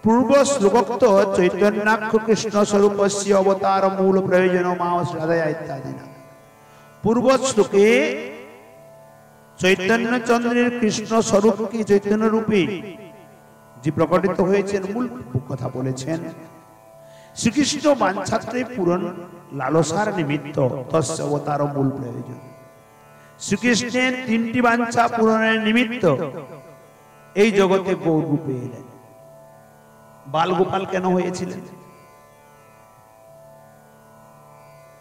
পূর্ব শ্লোকোক্ত চৈতন্যাক্ষ কৃষ্ণ স্বরূপস্য অবতার মূল প্রয়োজন মাস রাধয়া ইত্যাদি না। পূর্ব শ্লোকে চৈতন্য চন্দ্রের কৃষ্ণ স্বরূপকে চৈতন্য রূপে যে প্রকটিত হয়েছেন মূল কথা বলেছেন। শ্রীকৃষ্ণ বাঞ্ছাত্রে পূরণ লালসার নিমিত্ত তস্য অবতার মূল প্রয়োজন। শ্রীকৃষ্ণের তিনটি বাঞ্ছা পূরণের নিমিত্ত এই জগতে গৌর রূপে এলেন। বালগোপাল কেন হয়েছিলেন?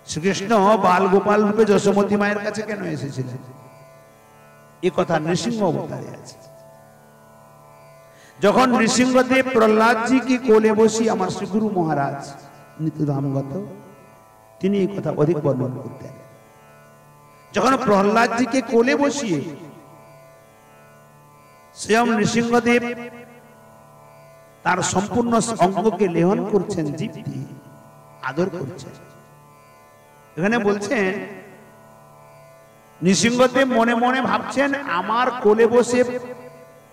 শ্রীকৃষ্ণ বালগোপাল রূপে যশোমতী মায়ের কাছে কেন এসেছিলেন? এ কথা নৃসিংহ অবতারে আছে। যখন নৃসিংহদেব প্রহ্লাদজিকে কোলে বসিয়ে আমার শ্রী গুরু মহারাজ নিত্যধামগত, তিনি এই কথা অধিক বর্ণন করতেন। যখন প্রহ্লাদজিকে কোলে বসিয়ে স্বয়ং নৃসিংহদেব তার সম্পূর্ণ অঙ্গকে লেহন করছেন, জীব দিয়ে আদর করছেন। এখানে বলছেন নৃসিংহদেব মনে মনে ভাবছেন আমার কোলে বসে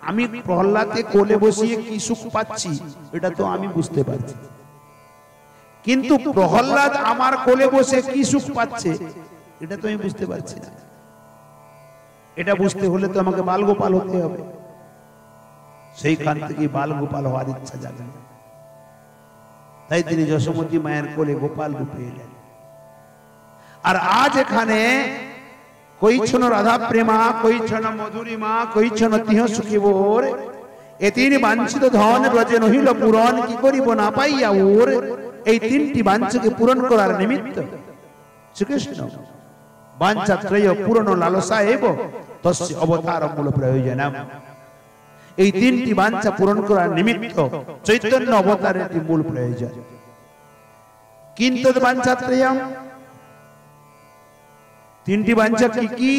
আমি প্রহ্লাদকে কোলে বসিয়ে কি সুখ পাচ্ছি এটা তো আমি বুঝতে পারছি, কিন্তু প্রহ্লাদ আমার কোলে বসে কি সুখ পাচ্ছে এটা তো আমি বুঝতে পারছি না। এটা বুঝতে হলে তো আমাকে বালগোপাল হতে হবে। সেইখান থেকে বালগোপাল হওয়ার ইচ্ছা জাগেন, তাই তিনি যশোমতী মায়ের কোলে গোপাল রূপে এলেন। আর আজ এখানে कोई छन राधा प्रेमा कोई छन मधुरिमा कोई छन तिह सुखी बोर ए तीन वांछित धन ব্রজে নহিল পূরণ কি করিব না পাইয়া ওর এই তিনটি বাঞ্ছাকে পূরণ করার নিমিত্ত শ্রীকৃষ্ণ বাঞ্ছাত্রয় পূরণ লালসা এব তস্য অবতার মূল প্রয়োজনম এই তিনটি বাঞ্ছা পূরণ করার নিমিত্ত চৈতন্য অবতারের মূল প্রয়োজন কিন্তু বাঞ্ছাত্রয়ম তিনটি বাঞ্ছা কি কি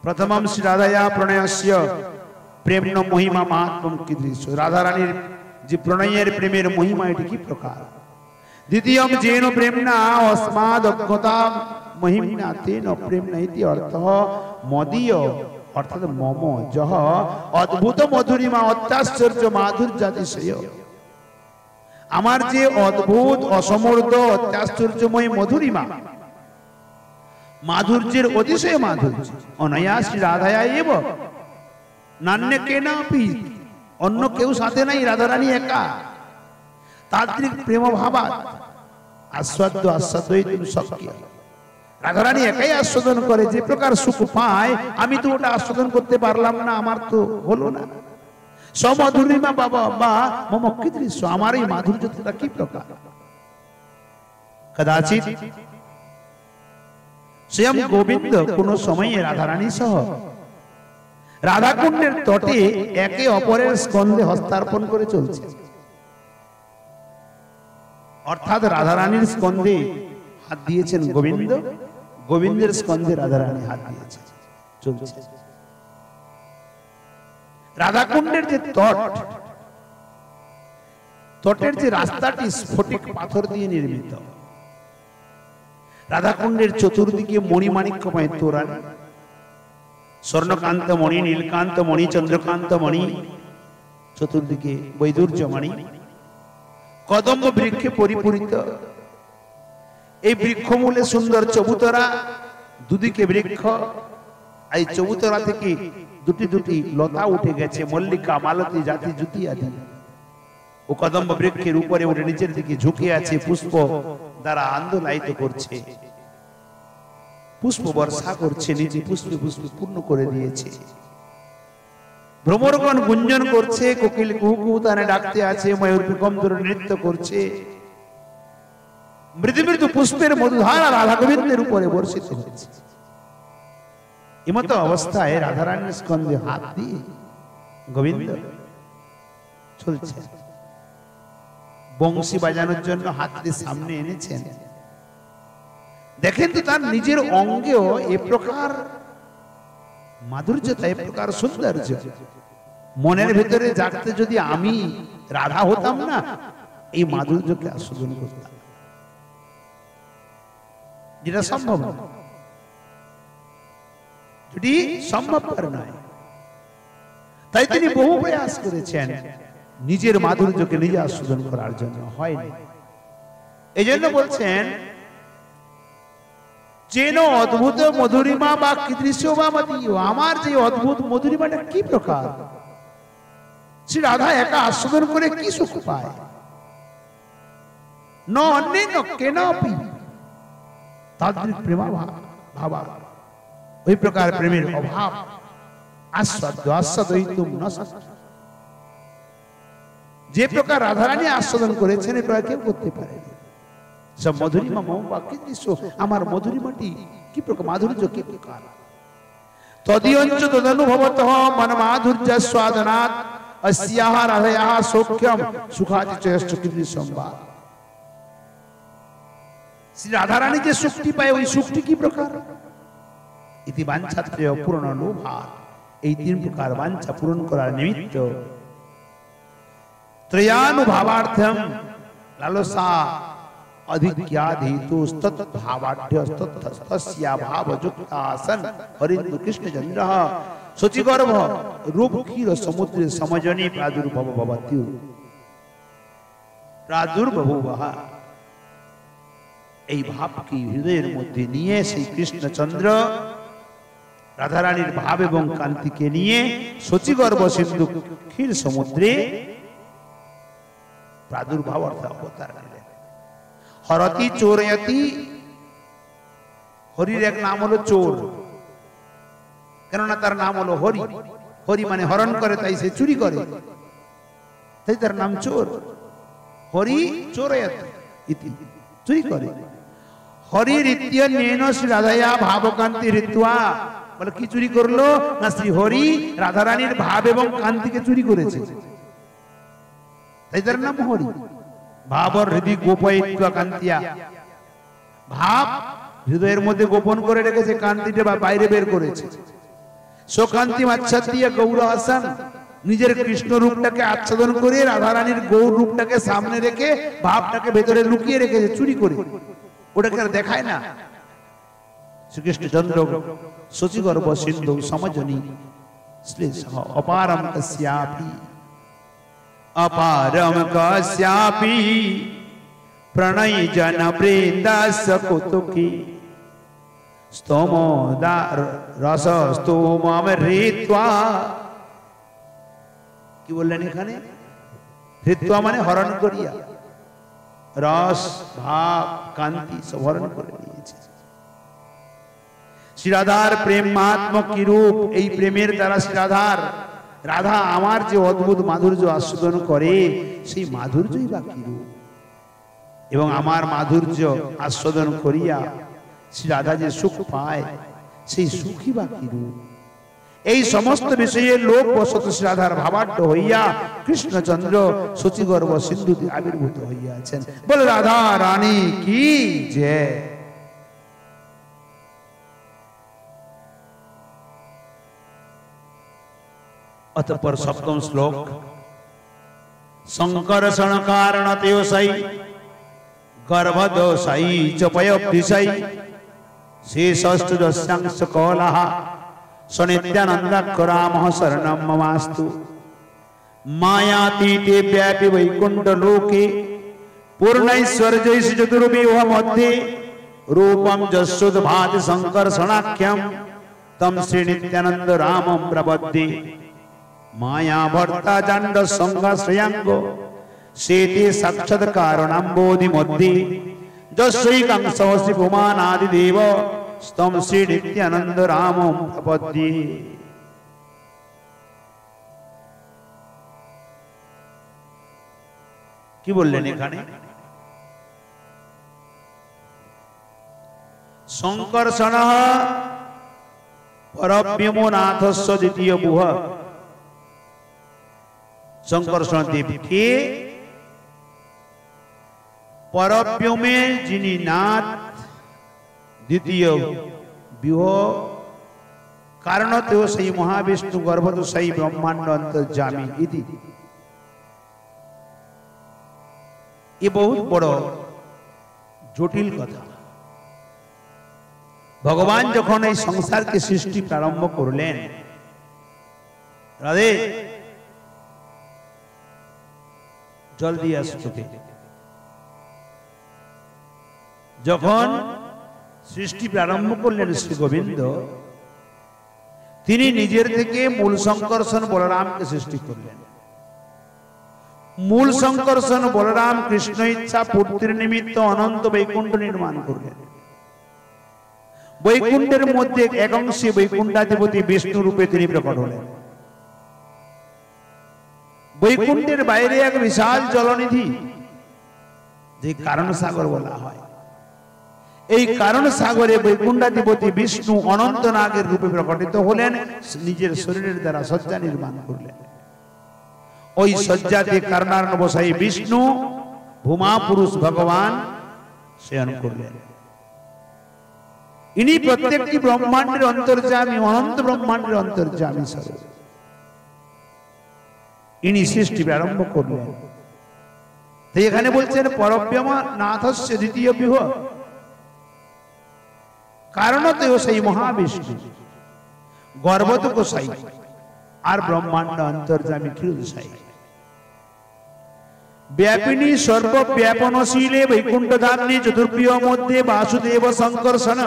প্রথমম শ্রী রাধায়া প্রণয়স্য প্রেমনো মহিমা মাহাত্ম্যম কীদৃশ রাধা রানীর যে প্রণয়ের প্রেমের মহিমা এটি কি প্রকার দ্বিতীয়ম যেন প্রেমনা অস্মাদ অজ্ঞতা মহিমনা তেন প্রেমনা ইতি অর্থ মদীয় অর্থাৎ মম যহ অদ্ভুত মধুরিমা অত্যাশ্চর্য মাধুর্যাতিশয় আমার যে অদ্ভুত অসমর্থ অত্যাশ্চর্যময় মধুরিমা মাধুর্যের অতিশয় মাধুর্য অনয়া শ্রী রাধায়া এব নান্য কেনাপি অন্য কেউ সাথে নাই রাধারানী একা তাদ্রিক প্রেম ভাবাত আস্বাদ্য আস্বাদ্যইতুম শক্য রাধারানী একাই আস্বাদন করে যে প্রকার সুখ পায় আমি তো ওটা আস্বাদন করতে পারলাম না আমার তো হলো না সমধুরিমা বাবা বা মম কীদৃশ আমার এই মাধুর্যতা কি প্রকার কদাচিৎ স্বয়ং গোবিন্দ কোন সময়ে রাধারানী সহ রাধাকুণ্ডের তটে একে অপরের স্কন্ধে হস্তার্পণ করে চলছে অর্থাৎ রাধারানীর স্কন্ধে হাত দিয়েছেন গোবিন্দ গোবিন্দের স্কন্ধে রাধারানী হাত দিয়েছে চলছে রাধাকুণ্ডের যে তটের যে রাস্তাটি স্ফটিক পাথর দিয়ে নির্মিত রাধাকুণ্ডের চতুর্দিকে মণিমাণিক্যময় তোরণ স্বর্ণকান্ত মণি নীলকান্ত মণি চন্দ্রকান্ত মণি চতুর্দিকে বৈদুর্যমণি কদম্ব বৃক্ষে পরিপূরিত এই বৃক্ষমূলে সুন্দর চবুতরা দুদিকে বৃক্ষ এই চবুতরা থেকে দুটি দুটি লতা উঠে গেছে মল্লিকা মালতী জাতি জুতি আদি ও কদম্ব বৃক্ষের উপরে উঠে নিচের দিকে ঝুঁকে আছে পুষ্প দ্বারা আন্দোলিত করছে পুষ্প বর্ষা করছে নিচে পুষ্পে পুষ্পে পূর্ণ করে দিয়েছে ভ্রমরগণ গুঞ্জন করছে কোকিল কুহু কুহু তানে ডাকতে আছে ময়ূর পেখম ধরে নৃত্য করছে মৃদু মৃদু পুষ্পের মধুধারা রাধা গোবিন্দের উপরে বর্ষিত হচ্ছে এমতো অবস্থায় রাধারানীর স্কন্ধে হাত দিয়ে গোবিন্দ চলছে বংশী বাজানোর জন্য হাতটি সামনে এনেছেন দেখেন তো তার নিজের অঙ্গেও এ প্রকার মাধুর্যতা এ প্রকার সৌন্দর্য মনের ভেতরে জাগতে যদি আমি রাধা হতাম না এই মাধুর্যকে আস্বাদন করতাম যেটা সম্ভব না যদি সম্ভবপর নয় তাই তিনি বহু প্রয়াস করেছেন নিজের মাধুর্যকে নিজে আস্বাদন করার জন্য হয়নি এই জন্য বলছেন যেন অদ্ভুত মধুরিমা বা কীদৃশ বা মদীয় আমার যে অদ্ভুত মধুরিমাটা কি প্রকার শ্রী রাধা একা আস্বাদন করে কি সুখ পায় ন অন্যেন কেনাপি তাদ্রিক প্রেমা ভাবা ওই প্রকার প্রেমের অভাব আস্বাদ্য আস্বাদয়িতুম ন শক্য যে প্রকার রাধারানী আস্বাদন করেছেন এ প্রকার কেউ করতে পারে সব মধুরিমা মম বা কীদৃশ আমার মধুরিমাটি কি প্রকার মাধুর্য কি প্রকার তদীয়ঞ্চ তদনুভবতঃ মন মাধুর্য স্বাদনাৎ अस्याः राधयाः सौख्यम सुखादि चयश्च कীদৃশম বা শ্রী রাধারানী যে সুখটি পায় ওই সুখটি কি প্রকার ইতি বাঞ্ছাত্রয় পূর্ণ লোভা এই তিন প্রকার বাঞ্ছা পূরণ করার নিমিত্ত ত্রয়ানুভাবার্থম লালসা अधिक्याधीतु तत्भावाढ्यस्तस्या भावयुक्तासन हरिंदु कृष्णचंद्रः शुचिगर्भ रूप क्षीर समुद्र समजनी प्रादुर्भव भवति प्रादुर्भवः এই ভাবকে হৃদয়ের মধ্যে নিয়ে সেই কৃষ্ণচন্দ্র রাধারানীর ভাব এবং কান্তিকে নিয়ে শুচিগর্ভ সিন্ধু ক্ষীর সমুদ্রে प्रादुर्भाव अर्थ अवतार हरति चोरयति হরির এক নাম হলো চোর, কেননা তার নাম হলো হরি। হরি মানে হরণ করে, তাই সে চুরি করে, তাই তার নাম চোর। হরি চোরয়ত ইতি, চুরি করে। হরি ঋত্যন্যেন শ্রী রাধায়া ভাবকান্তি ঋত্বা, বলে কি চুরি করলো না শ্রী হরি রাধারানীর ভাব এবং কান্তিকে চুরি করেছে, তাই তার নাম হরি। ভাবর হৃদয় গোপয়িত্বা কান্তিয়া, ভাব হৃদয়ের মধ্যে গোপন করে রেখেছে, কান্তিটা বাইরে বের করেছে। সোকান্তি আচ্ছাদিয়া গৌর হাসান, নিজের কৃষ্ণ রূপটাকে আচ্ছাদন করে রাধারানীর গৌর রূপটাকে সামনে রেখে ভাবটাকে ভেতরে লুকিয়ে রেখেছে চুরি করে, ওটাকে আর দেখায় না। শ্রীকৃষ্ণচন্দ্র শচীগর্ভ সিন্ধু সমজনী শ্লেষঃ অপারম কস্যাপি, অপারম কস্যাপি প্রণয় জন বৃন্দাস কৌতুকী স্তোমোদা রস স্তোমম হৃত্বা। কি বললেন এখানে? হৃত্বা মানে হরণ করিয়া, রস ভাব কান্তি সব হরণ করে নিয়েছে। শ্রীরাধার প্রেম মাহাত্ম্য কি রূপ, এই প্রেমের দ্বারা শ্রীরাধার রাধা আমার যে অদ্ভুত মাধুর্য আস্বাদন করে, সেই মাধুর্যই বা কি রূপ, এবং আমার মাধুর্য আস্বাদন করিয়া শ্রী রাধা যে সুখ পায়, সেই সুখী বা কি রূপ। এই সমস্ত বিষয়ে লোক বসত শ্রী রাধার ভাবাঢ্য হইয়া কৃষ্ণচন্দ্র শচীগর্ভ সিন্ধুতে আবির্ভূত হইয়াছেন। বলে রাধা রানী কি যে। অতঃপর সপ্তম শ্লোক, সংকর্ষণ কারণতেয়সাই গর্ভদোষাই চপয়ব্দিশাই শেষষ্ঠদস্যাংশ কলহ সনিত্যানন্দাক্ষরামঃ শরণম মমাস্তু। মায়াতীতে ব্যাপী বৈকুণ্ঠ লোকে পূর্ণৈশ্বর্যৈঃ চতুর্বিহ মধ্যে রূপম যস্যোদ্ভাতি সংকর্ষণাখ্যম তম শ্রী নিত্যানন্দ রামম প্রপদ্যে। মায়া ভর্তা জাণ্ড সংঘাশ্রয়াঙ্গ সেতে সাক্ষাৎ কারণাম্বোধি মধ্যে যস্যৈকাংশ শ্রী পুমানাদিদেব স্তম শ্রী নিত্যানন্দ রামম প্রপদ্যে। কি বললেন এখানে? সংকর্ষণ পরব্যমনাথস্য দ্বিতীয় বুহ। সংকর্ষণ দেবকে পরব্যমে যিনি নাথ, দ্বিতীয় বিহ কারণতেও সেই মহাবিষ্ণু গর্ভত সেই ব্রহ্মাণ্ড অন্তর্যামী ইতি। এ বহুত বড় জটিল কথা। ভগবান যখন এই সংসারকে সৃষ্টি প্রারম্ভ করলেন, রাধে জল দিয়ে আসছে, যখন সৃষ্টি প্রারম্ভ করলেন শ্রী গোবিন্দ, তিনি নিজের থেকে মূল সংকর্ষণ বলরামকে সৃষ্টি করলেন। মূল সংকর্ষণ বলরাম কৃষ্ণ ইচ্ছা পূর্তির নিমিত্ত অনন্ত বৈকুণ্ঠ নির্মাণ করলেন। বৈকুণ্ঠের মধ্যে এক অংশে বৈকুণ্ঠাধিপতি বিষ্ণু রূপে তিনি প্রকট হলেন। বৈকুণ্ঠের বাইরে এক বিশাল জলনিধি, যে কারণ সাগর বলা হয়, এই কারণ সাগরে বৈকুণ্ঠাধিপতি বিষ্ণু অনন্ত নাগের রূপে প্রকটিত হলেন, নিজের শরীরের দ্বারা শয্যা নির্মাণ করলেন। ওই শয্যাতে কারণার্ণবসায়ী বিষ্ণু ভূমা পুরুষ ভগবান শয়ন করলেন। ইনি প্রত্যেকটি ব্রহ্মাণ্ডের অন্তর্যামী, অনন্ত ব্রহ্মাণ্ডের অন্তর্যামী স্বরূপ। ইনি সৃষ্টি প্রারম্ভ করলেন। তাই এখানে বলছেন পরব্যমা নাথস্য দ্বিতীয় বিহ, কারণতেও সেই মহাবিষ্ণু গর্ভত গোসাই আর ব্রহ্মাণ্ড অন্তর্যামী ক্ষীরোদশায়ী। ব্যাপিনী সর্বব্যাপনশীলে বৈকুণ্ঠধাম্নে চতুর্বিহ মধ্যে বাসুদেব সংকর্ষণ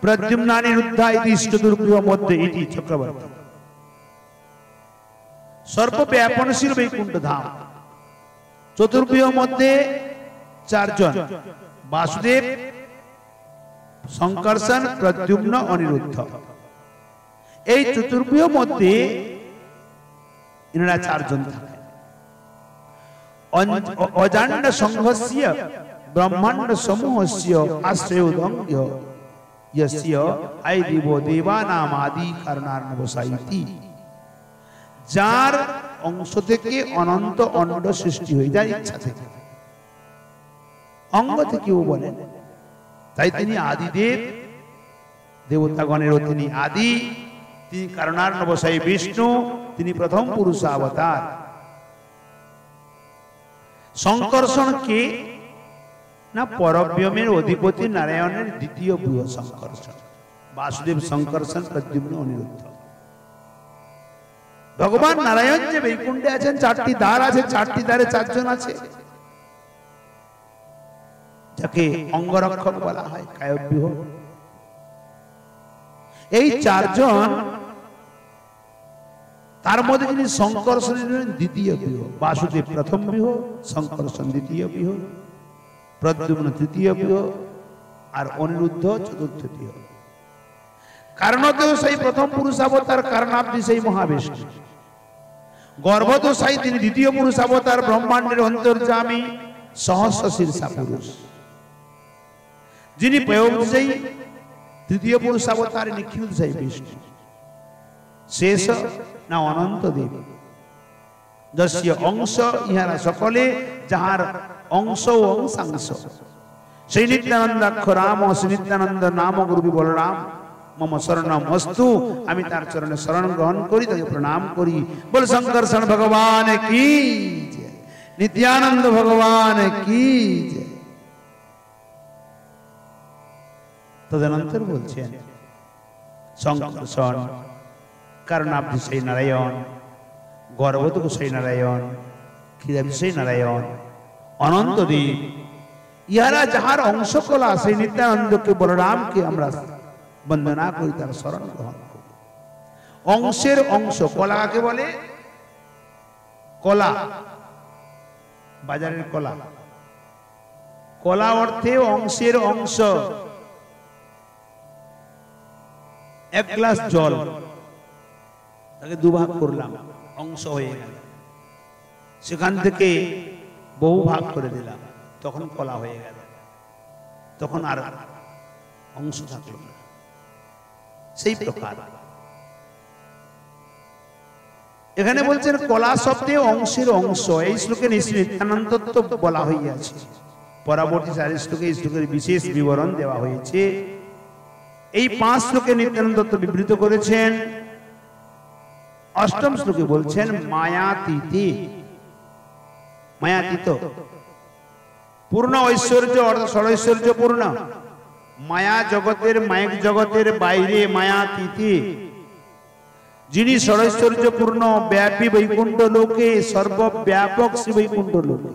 প্রদ্যুম্নানি রুদ্ধা ইতি চতুর্বিহ মধ্যে ইতি চক্রবর্তী। সর্বব্যাপনশীল বৈকুণ্ঠ ধাম, চতুর্বিহ মধ্যে চারজন, বাসুদেব সংকর্ষণ, প্রদ্যুম্ন, অনিরুদ্ধ। এই চতুর্ভুজ মধ্যে ইনারা চারজন থাকে। অজান্ড সংঘস্য ব্রহ্মাণ্ড সমূহস্য আশ্রয়োদঙ্গ यस्य आदिवो देवानाम आदि कारणार्णवसायिति। যার অংশ থেকে অনন্ত অণ্ড সৃষ্টি হয়ে যায়, ইচ্ছা থেকে, অঙ্গ থেকেও বলেন। তাই তিনি আদিদেব, দেবতাগণেরও তিনি আদি, তিনি কারণার্ণবসায়ী বিষ্ণু, তিনি প্রথম পুরুষ অবতার। সংকর্ষণ কে না পরব্রহ্মের অধিপতি নারায়ণের দ্বিতীয় বৃহৎ সংকর্ষণ। বাসুদেব সংকর্ষণ, প্রদ্যুম্ন, অনিরুদ্ধ। ভগবান নারায়ণ যে বৈকুণ্ঠে আছেন, চারটি দ্বার আছে, চারটি দ্বারে চারজন আছে, যাকে অঙ্গরক্ষক বলা হয়, কায়ব্যূহ। এই চারজন, তার মধ্যে যিনি সংকর্ষণ দ্বিতীয় বৃহ, বাসুদেব প্রথম বৃহ, সংকর্ষণ দ্বিতীয় বৃহ, প্রদ্যুম্ন তৃতীয় বৃহ, আর অনিরুদ্ধ চতুর্থ বৃহ। কারণদোষাই প্রথম পুরুষ অবতার, কারণাব্দি সেই মহাবিষ্ণু। গর্ভদোষাই তিনি দ্বিতীয় পুরুষ অবতার, ব্রহ্মাণ্ডের অন্তর্যামী সহস্র শীর্ষা পুরুষ। যিনি পয়োদোষাই তৃতীয় পুরুষ অবতার, নিখিল দোষাই বিষ্ণু। শেষ না অনন্ত দেব, যস্য অংশ ইহারা সকলে, যাহার অংশ ও অংশাংশ। সেই নিত্যানন্দাক্ষ রাম, শ্রী নিত্যানন্দ নাম গুরু বলরাম মম শরণমস্তু। আমি তার চরণে শরণ গ্রহণ করি, তাকে প্রণাম করি। বল শঙ্কর্ষণ ভগবান কি জয়, নিত্যানন্দ ভগবান কি জয়। তদনন্তর বলছেন সংকর্ষণ, কারণাব্দি সেই নারায়ণ, গর্ভদোষ সেই নারায়ণ, ক্ষীরাব্দি সেই নারায়ণ, অনন্তদেব, ইহারা যাহার অংশ কলা, সেই নিত্যানন্দকে বলরামকে আমরা বন্দনা করি, তার শরণ গ্রহণ করি। অংশের অংশ, কলা কাকে বলে? কলা, বাজারের কলা। কলা অর্থে অংশের অংশ। এক গ্লাস জল, তাকে দুভাগ করলাম, অংশ হয়ে গেল। সেখান থেকে বহু ভাগ করে দিলাম, তখন কলা হয়ে গেল, তখন আর অংশ থাকলো না। সেই প্রকার এখানে বলছেন কলা শব্দে অংশের অংশ। এই শ্লোকে নিত্যানন্দ তত্ত্ব বলা হইয়াছে। পরবর্তী 4 শ্লোকে এই শ্লোকের বিশেষ বিবরণ দেওয়া হয়েছে। এই 5 শ্লোকে নিত্যানন্দ তত্ত্ব বিবৃত করেছেন। অষ্টম শ্লোকে বলছেন মায়াতীতি, মায়াতীত, পূর্ণ ঐশ্বর্য অর্থাৎ ষড়ৈশ্বর্য পূর্ণ, মায়া জগতের, মায়িক জগতের বাইরে মায়াতীতি, যিনি ষড়ৈশ্বর্য পূর্ণ, ব্যাপী বৈকুণ্ঠ লোকে, সর্বব্যাপক শ্রী বৈকুণ্ঠ লোকে।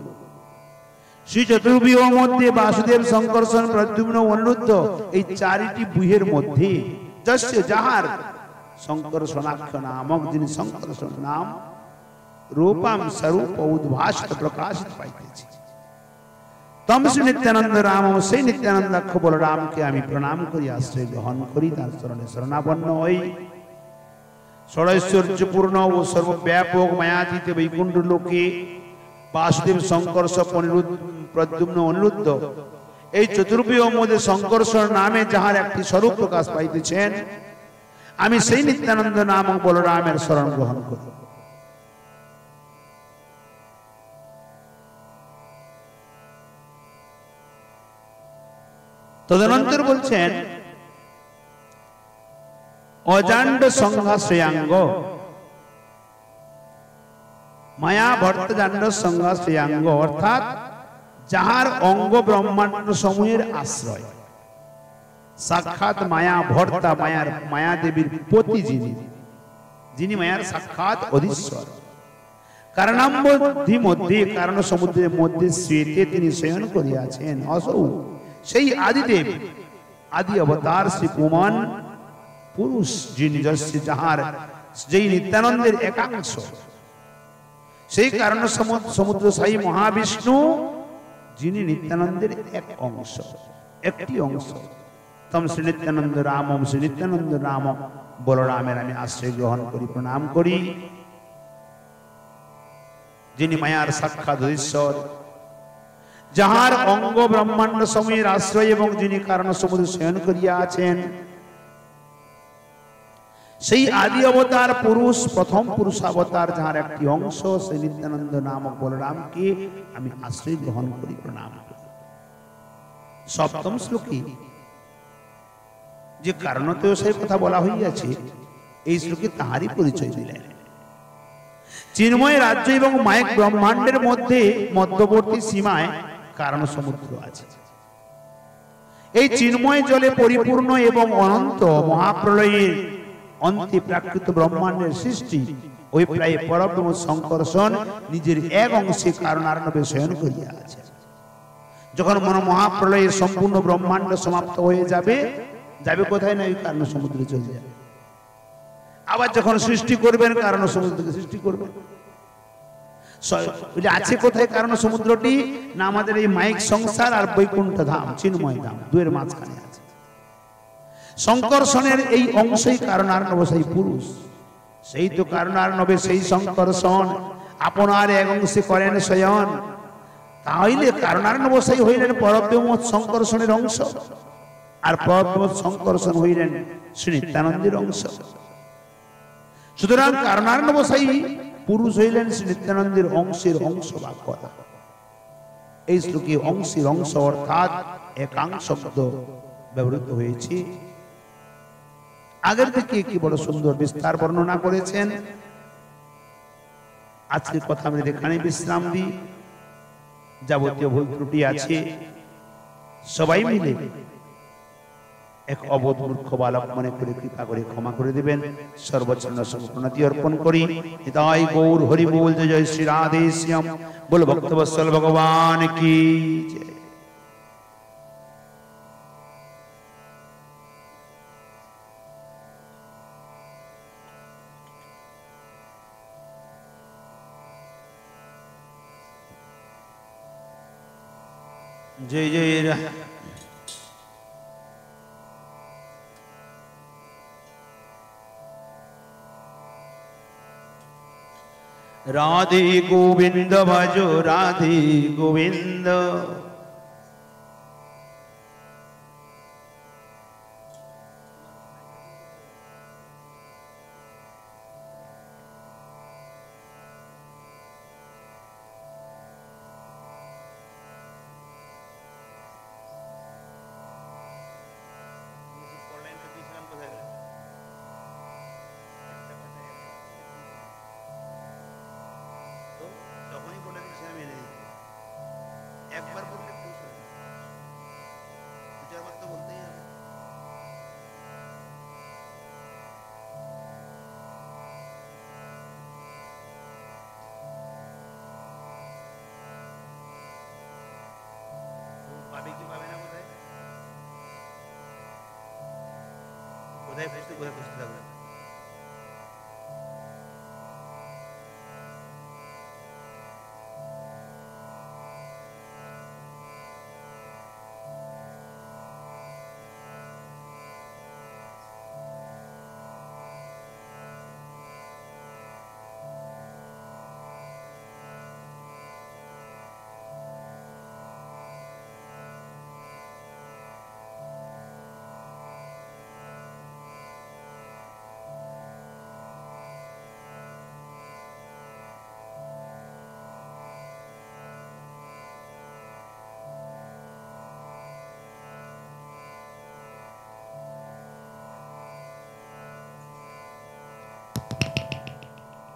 শ্রী চতুর্বিহ মধ্যে বাসুদেব, সংকর্ষণ, প্রদ্যুম্ন, অনিরুদ্ধ, এই 4টি বুহের মধ্যে যস্য যাহার সংকর্ষণাক্ষ নামক, যিনি সংকর্ষণ নাম রূপম স্বরূপ উদ্ভাসিত প্রকাশিত পাইতেছে। তম শ্রী নিত্যানন্দ রাম, সেই নিত্যানন্দাক্ষ বলরামকে আমি প্রণাম করি, আশ্রয় গ্রহণ করি, তার চরণে শরণাপন্ন হই। ষড়ৈশ্বর্যপূর্ণ ও সর্বব্যাপক মায়াতীত বৈকুণ্ঠ লোকে বাসুদেব, সংকর্ষক, প্রদ্যুম্ন, অনিরুদ্ধ, এই চতুর্বিহ মধ্যে সংকর্ষণ নামে যাহার একটি স্বরূপ প্রকাশ পাইতেছেন, আমি সেই নিত্যানন্দ নামক বলরামের শরণ গ্রহণ করি। তদনন্তর বলছেন অজান্ড সংঘাশ্রয়াঙ্গ, মায়া ভর্তজান্ড সংঘাশ্রয়াঙ্গ, অর্থাৎ যাহার অঙ্গ ব্রহ্মাণ্ড সমূহের আশ্রয়। সাক্ষাৎ মায়া ভর্তা, মায়ার, মায়া দেবীর পতি যিনি, যিনি মায়ার সাক্ষাৎ অধীশ্বর। কারণাম্বধি মধ্যে, কারণ সমুদ্রের মধ্যে শ্বেতে তিনি শয়ন করিয়াছেন। অসৌ সেই আদিদেব, আদি অবতার শ্রী পুমান পুরুষ, যিনি যস্য যাহার, যেই নিত্যানন্দের একাংশ, সেই কারণ সমুদ্র সাই মহাবিষ্ণু, যিনি নিত্যানন্দের এক অংশ, একটি অংশ। तम श्री नित्यानंद रामम श्री नित्यानंद राम बलरामेर आमी आश्रय ग्रहण करी प्रणाम करी जिनि मायार साक्षात् ईश्वर যাহার অঙ্গ ব্রহ্মাণ্ড সময়ের আশ্রয় এবং যিনি কারণ সমুদ্রে শয়ন করিয়া আছেন সেই আদি অবতার পুরুষ প্রথম পুরুষাবতার যাহার একটি অংশ সেই নিত্যানন্দ নামক বলরামকে আমি আশ্রয় গ্রহণ করি প্রণাম করি। সপ্তম শ্লোকে যে কারণতেও সেই কথা বলা হইয়াছে এই শ্লোকে তাহারই পরিচয় দিলেন। চিন্ময় রাজ্য এবং মায়িক ব্রহ্মাণ্ডের মধ্যে মধ্যবর্তী সীমায় কারণ সমুদ্র আছে। এই চিন্ময় জলে পরিপূর্ণ এবং অনন্ত মহাপ্রলয়ের অন্তে প্রাকৃত ব্রহ্মাণ্ডের সৃষ্টি ওই প্রায় পরব্রহ্ম সংকর্ষণ নিজের এক অংশে কারণার্ণবে শয়ন করিয়া আছে। যখন মহাপ্রলয়ে সম্পূর্ণ ব্রহ্মাণ্ড সমাপ্ত হয়ে যাবে যাবে কোথায় না ওই কারণ সমুদ্রে চলে যাবে। আবার যখন সৃষ্টি করবেন কারণ সমুদ্রকে সৃষ্টি করবেন আছে কোথায় কারণ সমুদ্রটি না আমাদের এই মাইক সংসার আর বৈকুণ্ঠ ধাম চিন্ময় ধাম দুয়ের মাঝখানে আছে। সংকর্ষণের এই অংশই কারণার্ণব সেই পুরুষ সেই তো কারণার্ণবে সেই সংকর্ষণ আপনার এক অংশে করেন শয়ন তাহলে কারণার্ণব সেই হইলেন পরব্রহ্ম সংকর্ষণের অংশ আর পরব্রহ্ম সংকর্ষণ হইলেন শ্রী নিত্যানন্দের অংশ। সুতরাং কারণার্ণব সেই পুরুষ হইলেন শ্রী নিত্যানন্দের অংশের অংশ বা কথা। এই শ্লোকে অংশের অংশ অর্থাৎ একাংশ শব্দ ব্যবহৃত হয়েছে। আগের থেকে কি বড় সুন্দর বিস্তার বর্ণনা করেছেন। আজকের কথা আমি এখানে বিশ্রাম দিই। যাবতীয় ভুল ত্রুটি আছে সবাই মিলে এক অবোধ মূর্খ বালক মনে করে কৃপা করে ক্ষমা করে দিবেন। সর্বচন্ন সম্প্রণতি অর্পণ করি। হৃদয় গৌর হরি বল জয় জয় শ্রী রাধে শ্যাম বল ভক্তবৎসল ভগবান কি জয়। জয় জয় राधे गोविंद भजो राधे गोविंद।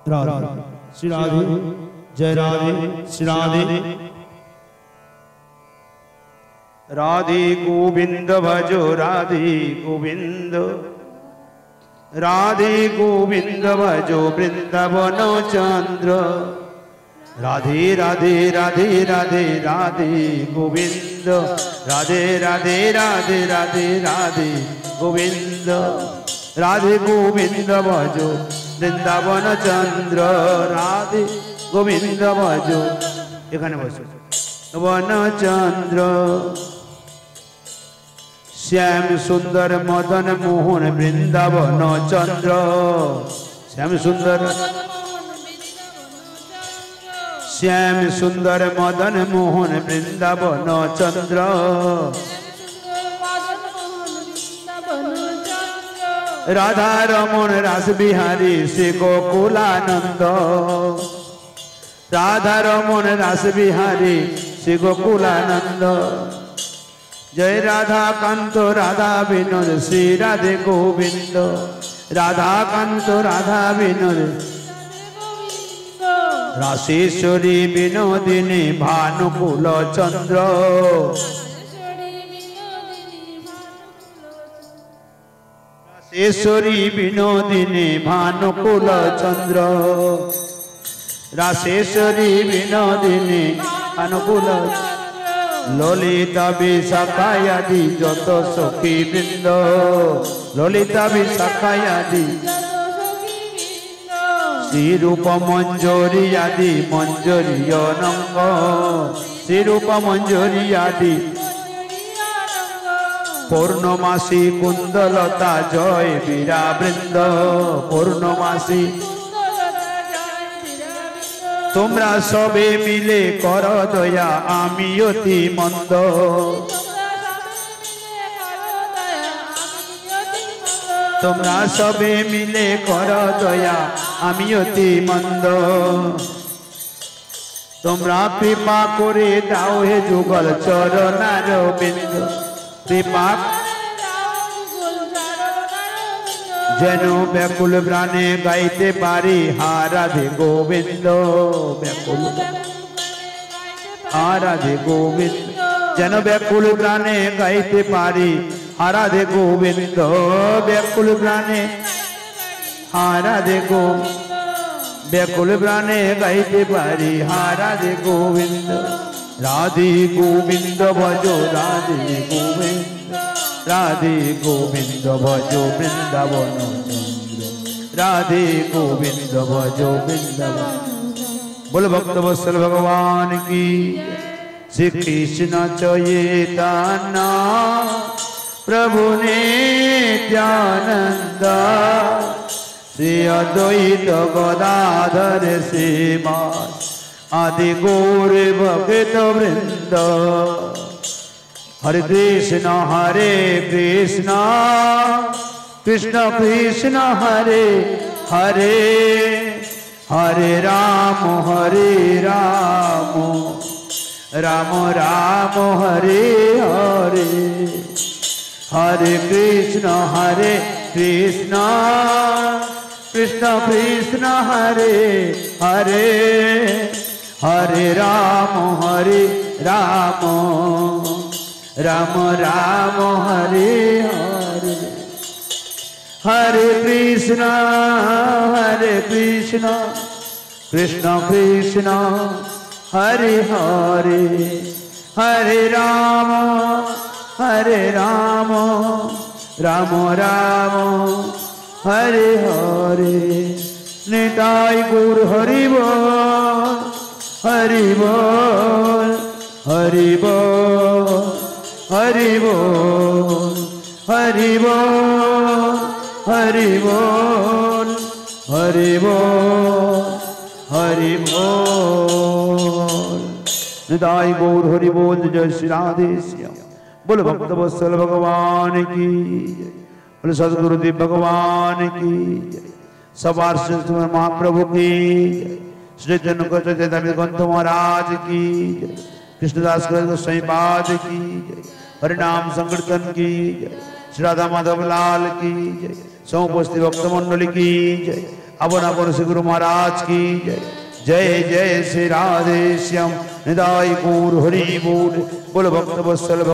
राधे श्री राधे जय राधे श्री राधे। राधे गोविंद भजो राधे गोविंद। राधे गोविंद भजो वृंदावन चंद्र। राधे राधे राधे राधे राधे गोविंद। राधे राधे राधे राधे राधे गोविंद। राधे गोविंद भजो वृंदावन चंद्र। राधे गोविंद भजो एखाने बसो वन चंद्र। श्याम सुंदर मदन मोहन वृंदावन चंद्र श्याम सुंदर श्याम सुंदर मदन मोहन वृंदावन चंद्र राधा रमण रास बिहारी श्री गोकुलानंद राधा रमण रास बिहारी श्री गोकुलानंद जय राधा कांत राधा विनोद श्री राधे गोविंद राधा कांत राधा विनोद राशेश्वरी विनोदिनी भानुकुल चंद्र राशेश्वरी विनोदिनी भानुकुल चंद्र राशेश्वरी विनोदिनी भानुकुल ललिता विशाखायादि जत सखी वृंद ललिता विशाखायादि श्री रूप मंजरी आदि मंजरी अनंग श्री रूप मंजरी आदि पूर्णमासी कुंदलता जय वीरा वृंद पूर्णमासी তোমরা সবে মিলে কর দয়া আমি অতি মন্দ তোমরা সবে মিলে কর দয়া আমি অতি মন্দ তোমরা কৃপা করে দাও হে যুগল চরণার বিন্দু কৃপা যেন ব্যাকুল প্রাণে গাইতে পারি রাধে গোবিন্দ ব্যাকুল রাধে গোবিন্দ যেন ব্যাকুল প্রাণে গাইতে পারি রাধে গোবিন্দ ব্যাকুল প্রাণে রাধে গোবিন্দ ব্যাকুল প্রাণে গাইতে পারি রাধে গোবিন্দ রাধে গোবিন্দ ভজ রাধে গোবিন্দ राधे गोविंद भजो वृंदावन चंद्र राधे गोविंद भजो वृंदावन बोल भक्त वत्सल भगवान की श्री कृष्ण चैतन्य प्रभु नित्यानंद श्री अद्वैत गदाधर श्रीवास आदि गौर भक्त वृंद हरे कृष्ण कृष्ण कृष्ण हरे हरे हरे राम राम राम हरे हरे हरे कृष्ण कृष्ण कृष्ण हरे हरे हरे राम राम राम हरे हरे हरे कृष्ण कृष्ण कृष्ण हरे हरे हरे राम राम राम हरे हरे निताई गौर हरि बोल हरि बोल हरि बोल हरि बोल हरि बोल हरि बोल हरि बोल हरि बोल निताई गौर हरि बोल जय श्री राधे श्याम बोल भक्त वत्सल भगवान की बोल सद्गुरुदेव भगवान की सवार महाप्रभु की श्री चैतन्य ग्रंथ महाराज की कृष्णदास गोस्वामी पाद की हरिनाम संकीर्तन की श्री राधा माधव लाल की जय समुपस्थित भक्त मंडली की जय अपन अपन श्री गुरु महाराज की जय जय जय श्री राधे श्याम निदाई गौर हरि बोल बोल भक्त वत्सल